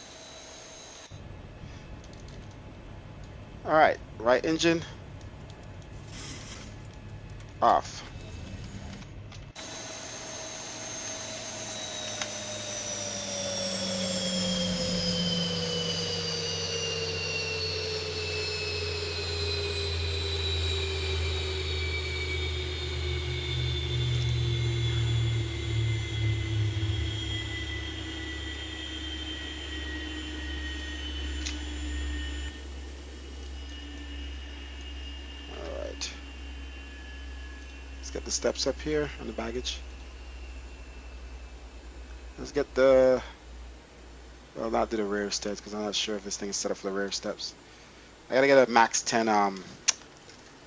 All right, right engine off. Let's get the steps up here on the baggage. Let's get the, well, not do the rear steps because I'm not sure if this thing is set up for the rear steps. I gotta get a max 10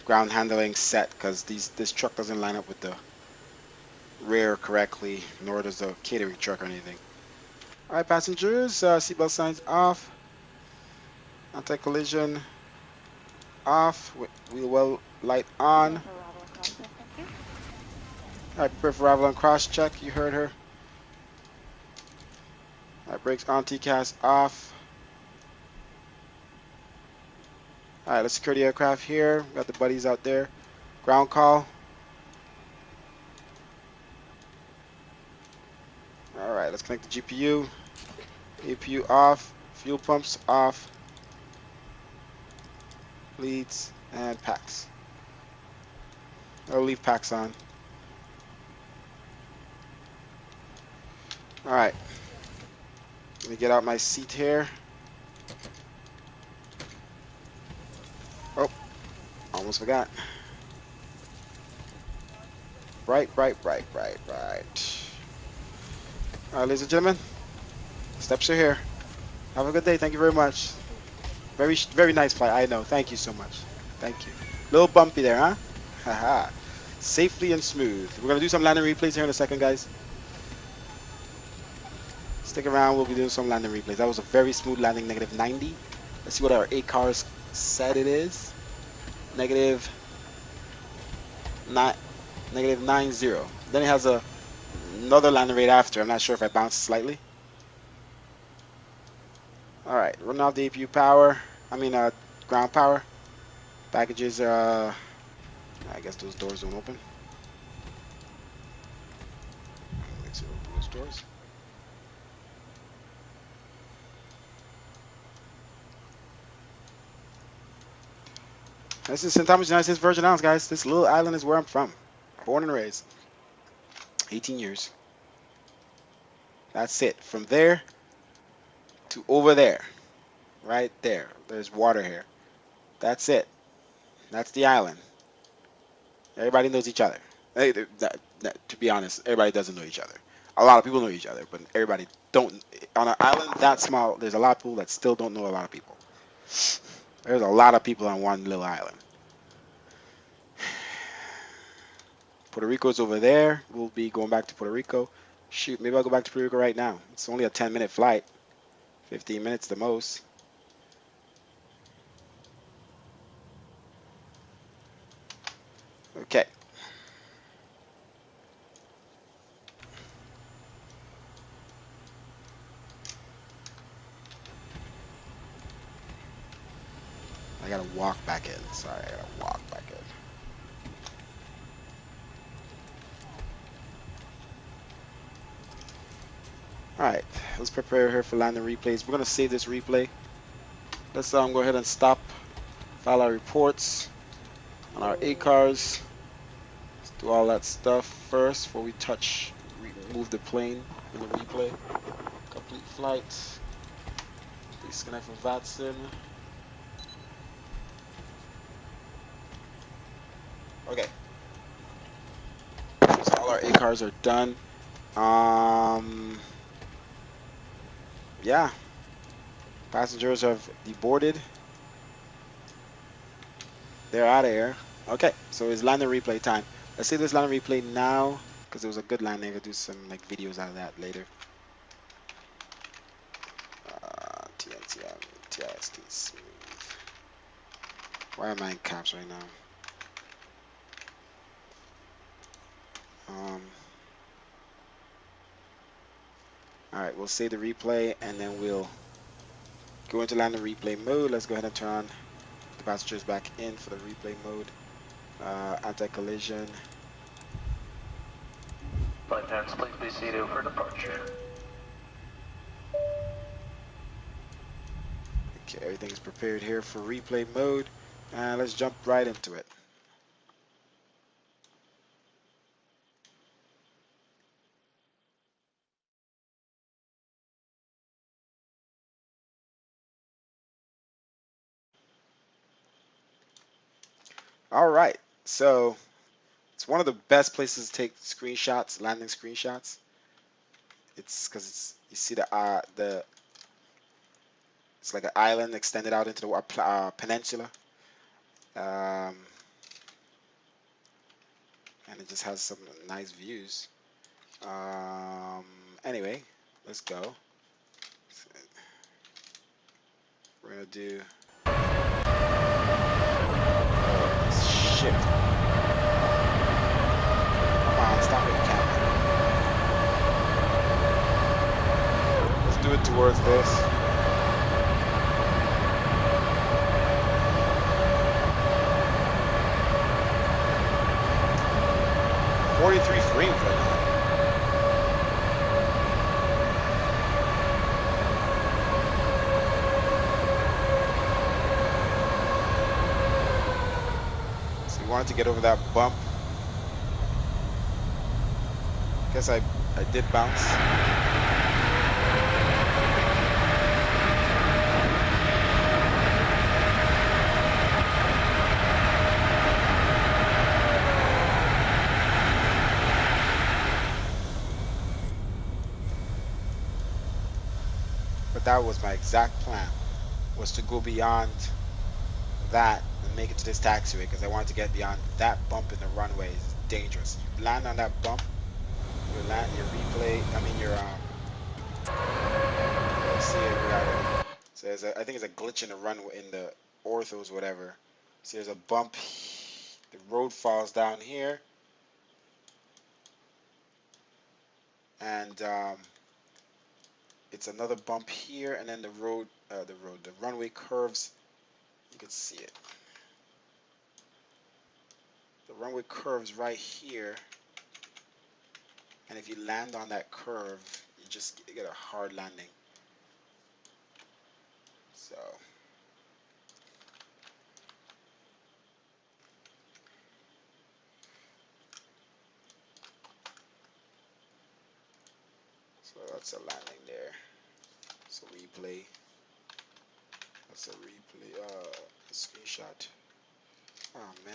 ground handling set because this truck doesn't line up with the rear correctly, nor does the catering truck or anything. All right, passengers, seatbelt signs off, anti-collision off, wheel well light on. Alright, prepare for arrival on cross check. You heard her. Alright, brakes on, TCAS off. Alright, let's secure the aircraft here. We got the buddies out there. Ground call. Alright, let's connect the GPU. APU off. Fuel pumps off. Leads and packs. I'll leave packs on. Alright, let me get out my seat here. Oh, almost forgot. Right. Alright, ladies and gentlemen, steps are here. Have a good day. Thank you very much. Very nice flight. I know. Thank you so much. Thank you. Little bumpy there, huh? Haha. Safely and smooth. We're going to do some landing replays here in a second, guys. Stick around, we'll be doing some landing replays. That was a very smooth landing, negative 90. Let's see what our ACARS said it is. Negative 90. Then it has another landing rate after. I'm not sure if I bounced slightly. All right, running off the APU power. I mean, ground power. Packages. I guess those doors don't open. Let's open those doors. This is St. Thomas, United States Virgin Islands, guys. This little island is where I'm from. Born and raised. 18 years. That's it. From there to over there. Right there. There's water here. That's it. That's the island. Everybody knows each other. To be honest, everybody doesn't know each other. A lot of people know each other, but everybody don't. On an island that small, there's a lot of people that still don't know a lot of people. There's a lot of people on one little island. Puerto Rico's over there. We'll be going back to Puerto Rico. Shoot, maybe I'll go back to Puerto Rico right now. It's only a 10-minute flight. 15 minutes the most. Okay. I gotta walk back in. Sorry, I gotta walk back in. Alright, let's prepare here for landing replays. We're gonna save this replay. Let's go ahead and stop. File our reports on our ACARs. Let's do all that stuff first before we move the plane in the replay. Complete flight. Disconnect from Vatsim. Okay. So all our ACARs are done. Yeah. Passengers have deboarded. They're out of here. Okay, so it's landing replay time. Let's see this landing replay now because it was a good landing. I'll do some like videos out of that later. TNTM, TIST, smooth. Why am I in caps right now? Alright, we'll save the replay and then we'll go into landing replay mode. Let's go ahead and turn on the passengers back in for the replay mode. Anti-collision. Flight attendants, please be seated for departure. Okay, everything is prepared here for replay mode. And let's jump right into it. Alright, so it's one of the best places to take screenshots, landing screenshots. It's because you see it's like an island extended out into the peninsula, and it just has some nice views. Anyway, let's go. We're gonna do shift. Come on, stop it, camera. Let's do it towards this. 43 frames right now. So we wanted to get over that bump. Guess I did bounce. But that was my exact plan, was to go beyond that and make it to this taxiway because I wanted to get beyond that bump in the runway. It's dangerous. You land on that bump, your replay, I mean your let's see it, we got it. So I think it's a glitch in the runway, in the orthos, whatever. So there's a bump, the road falls down here, and it's another bump here, and then the runway curves. You can see it. The runway curves right here, and if you land on that curve, you get a hard landing. So that's a landing there. It's a replay. That's a replay. A screenshot. Oh man.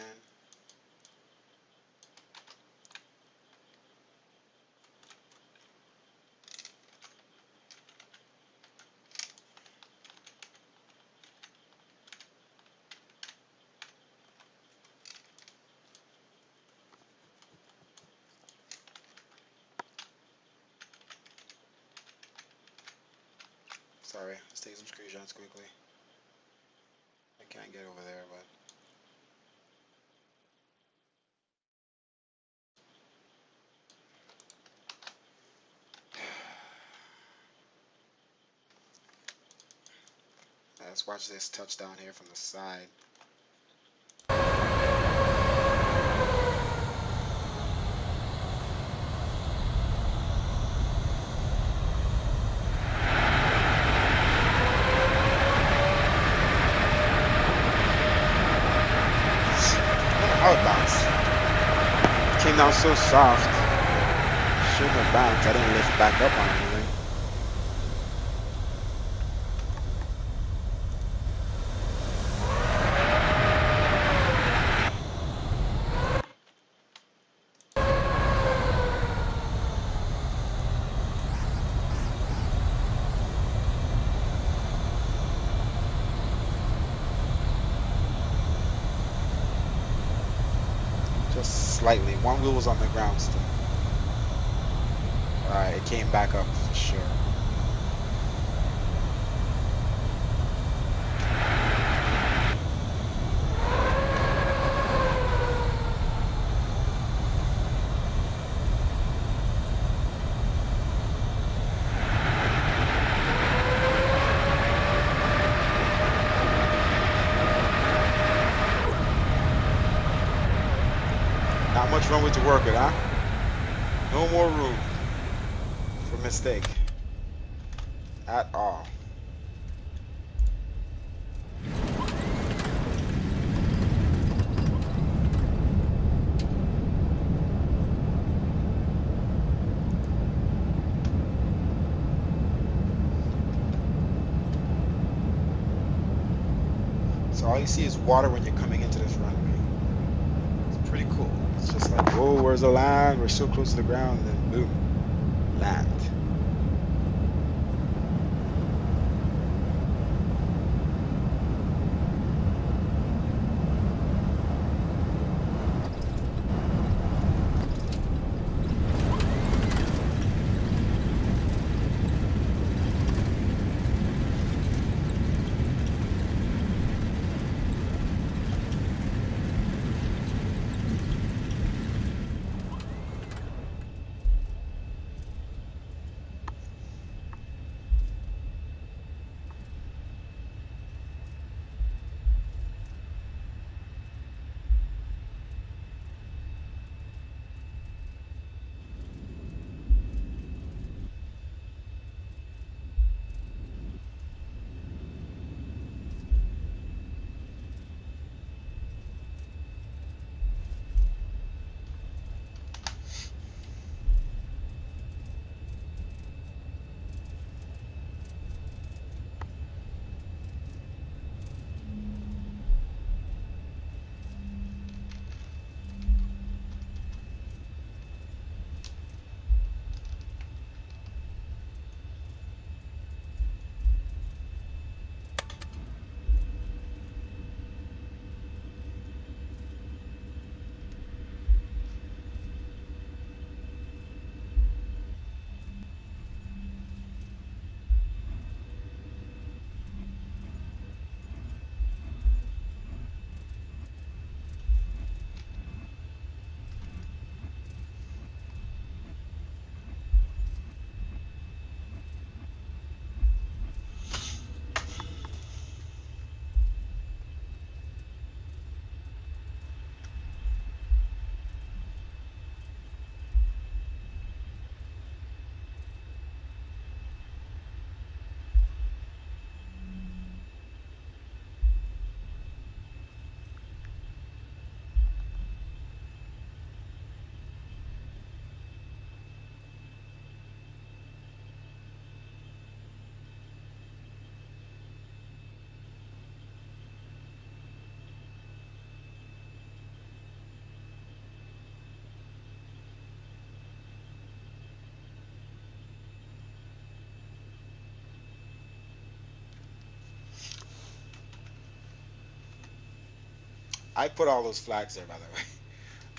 Sorry, let's take some screenshots quickly. I can't get over there, but let's watch this touchdown here from the side. How it bounced. It came down so soft. Shouldn't have bounced. I didn't lift back up on anything. Just slightly. One wheel was on the ground still. Alright, it came back up for sure. Not much runway to work with, huh? No more room for mistake at all. So all you see is water when you're coming into this runway. It's pretty cool. It's just like, whoa, where's the land? We're so close to the ground, and then boom, land. I put all those flags there, by the way.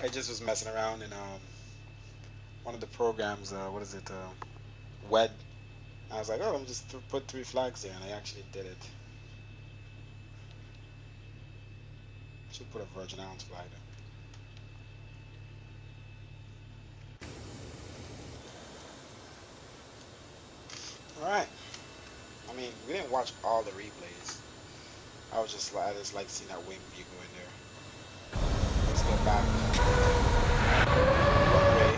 I just was messing around in one of the programs. What is it? WED. I was like, oh, let me just put 3 flags there, and I actually did it. Should put a Virgin Islands flag there. All right. I mean, we didn't watch all the replays. I just like seeing that wing view go in there. Let's get back. Runway.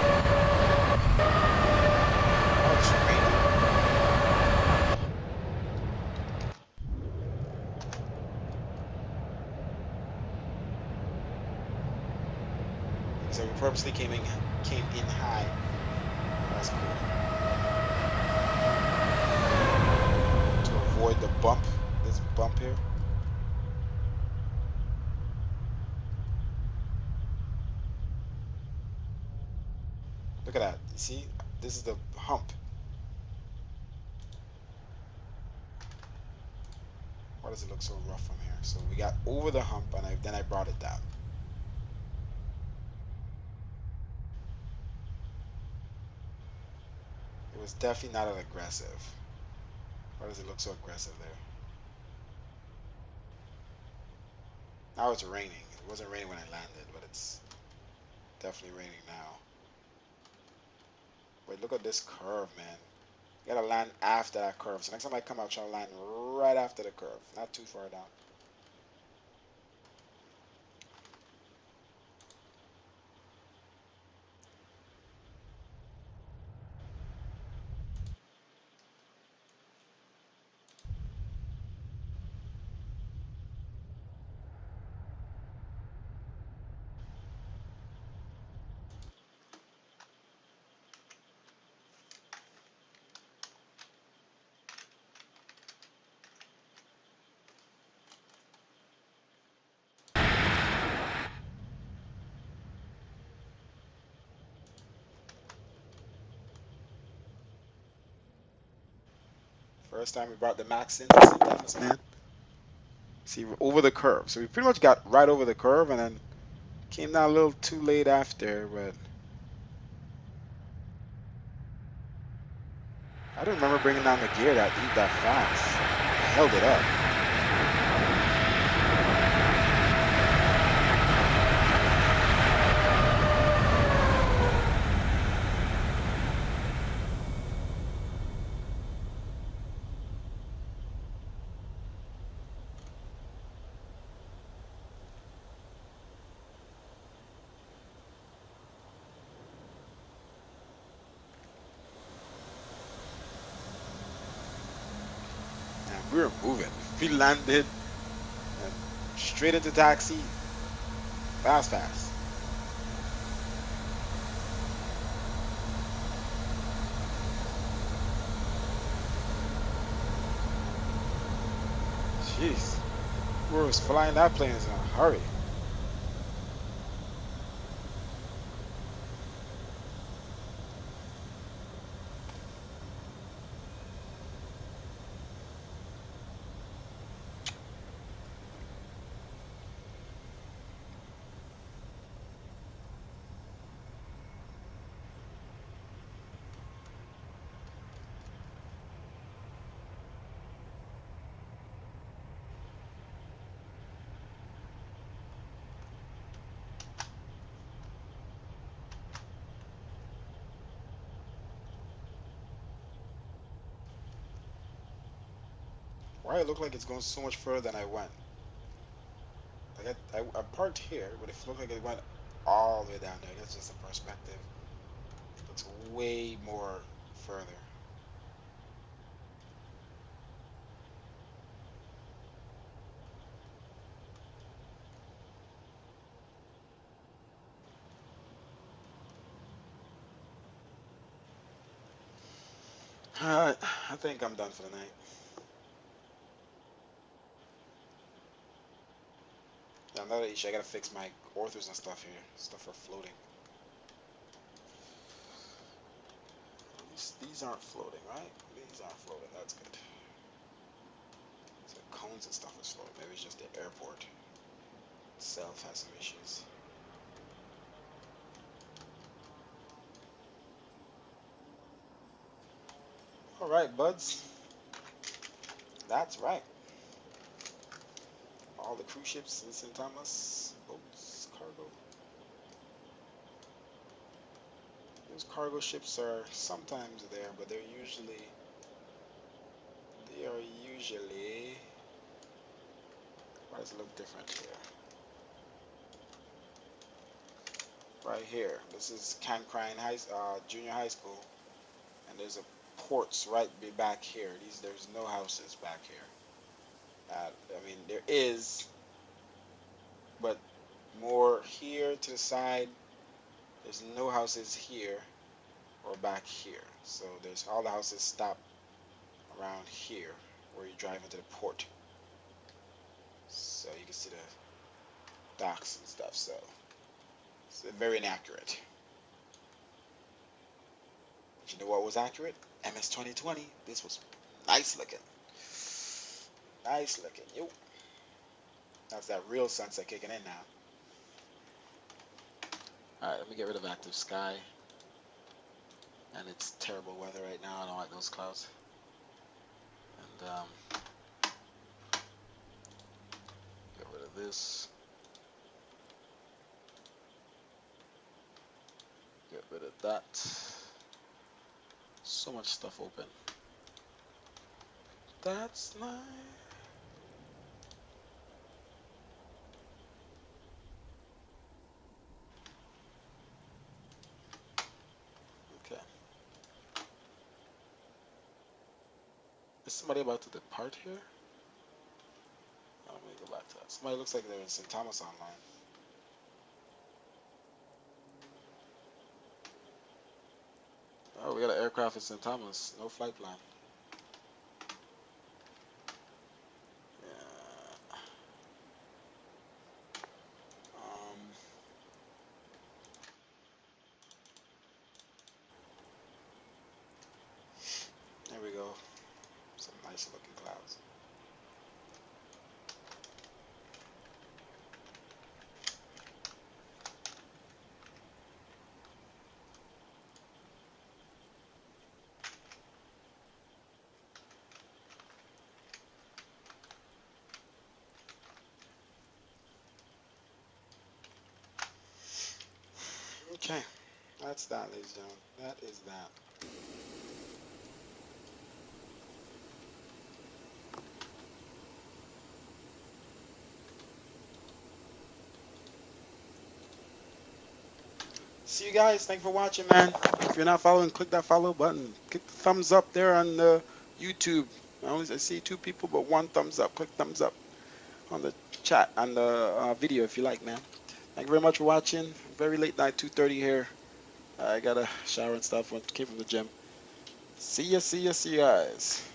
Oh, it's raining. So we purposely came in high. That's cool. To avoid the bump, this bump here. Look at that. You see? This is the hump. Why does it look so rough from here? So we got over the hump, and then I brought it down. It was definitely not an aggressive. Why does it look so aggressive there? Now it's raining. It wasn't raining when I landed, but it's definitely raining now. Wait, look at this curve, man. You gotta land after that curve. So next time I come out, try to land right after the curve, not too far down. First time we brought the max in, man. See, we're over the curve. So we pretty much got right over the curve and then came down a little too late after, but I don't remember bringing down the gear that fast. I held it up. We were moving. We landed and straight into taxi. Fast. Jeez. We was flying that plane in a hurry. Why it look like it's going so much further than I went? Like I parked here, but it looked like it went all the way down there. That's just a perspective. It's way more further. Alright, I think I'm done for the night. Yeah, another issue, I gotta fix my orthos and stuff here. Stuff for floating. These aren't floating, right? These aren't floating, that's good. So cones and stuff is floating. Maybe it's just the airport. itself has some issues. All right, buds. That's right. All the cruise ships in St. Thomas, boats, cargo. Those cargo ships are sometimes there, but they are usually, why does it look different here? Right here, this is Cancrine Junior High School, and there's a ports right back here. There's no houses back here. I mean, there is, but more here to the side. There's no houses here or back here. So there's all the houses stop around here where you drive into the port. So you can see the docks and stuff. So it's very inaccurate. But you know what was accurate? MS 2020. This was nice looking. Nice looking. Yo. That's that real sunset kicking in now. Alright, let me get rid of active sky. And it's terrible weather right now. I don't like those clouds. And get rid of this. Get rid of that. So much stuff open. That's nice. Okay. Is somebody about to depart here? Oh, let me go back to that. Somebody looks like they're in St. Thomas online. Oh, we got an aircraft in St. Thomas. No flight plan. Yeah. There we go. Some nice looking clouds. Okay, that's that, ladies and gentlemen. That is that. See you guys. Thanks for watching, man. If you're not following, click that follow button. Click the thumbs up there on the YouTube. I see 2 people, but 1 thumbs up. Click thumbs up on the chat, on the video if you like, man. Thank you very much for watching. Very late night, 2:30 here. I got a shower and stuff. Came from the gym. See ya, see ya, see you guys.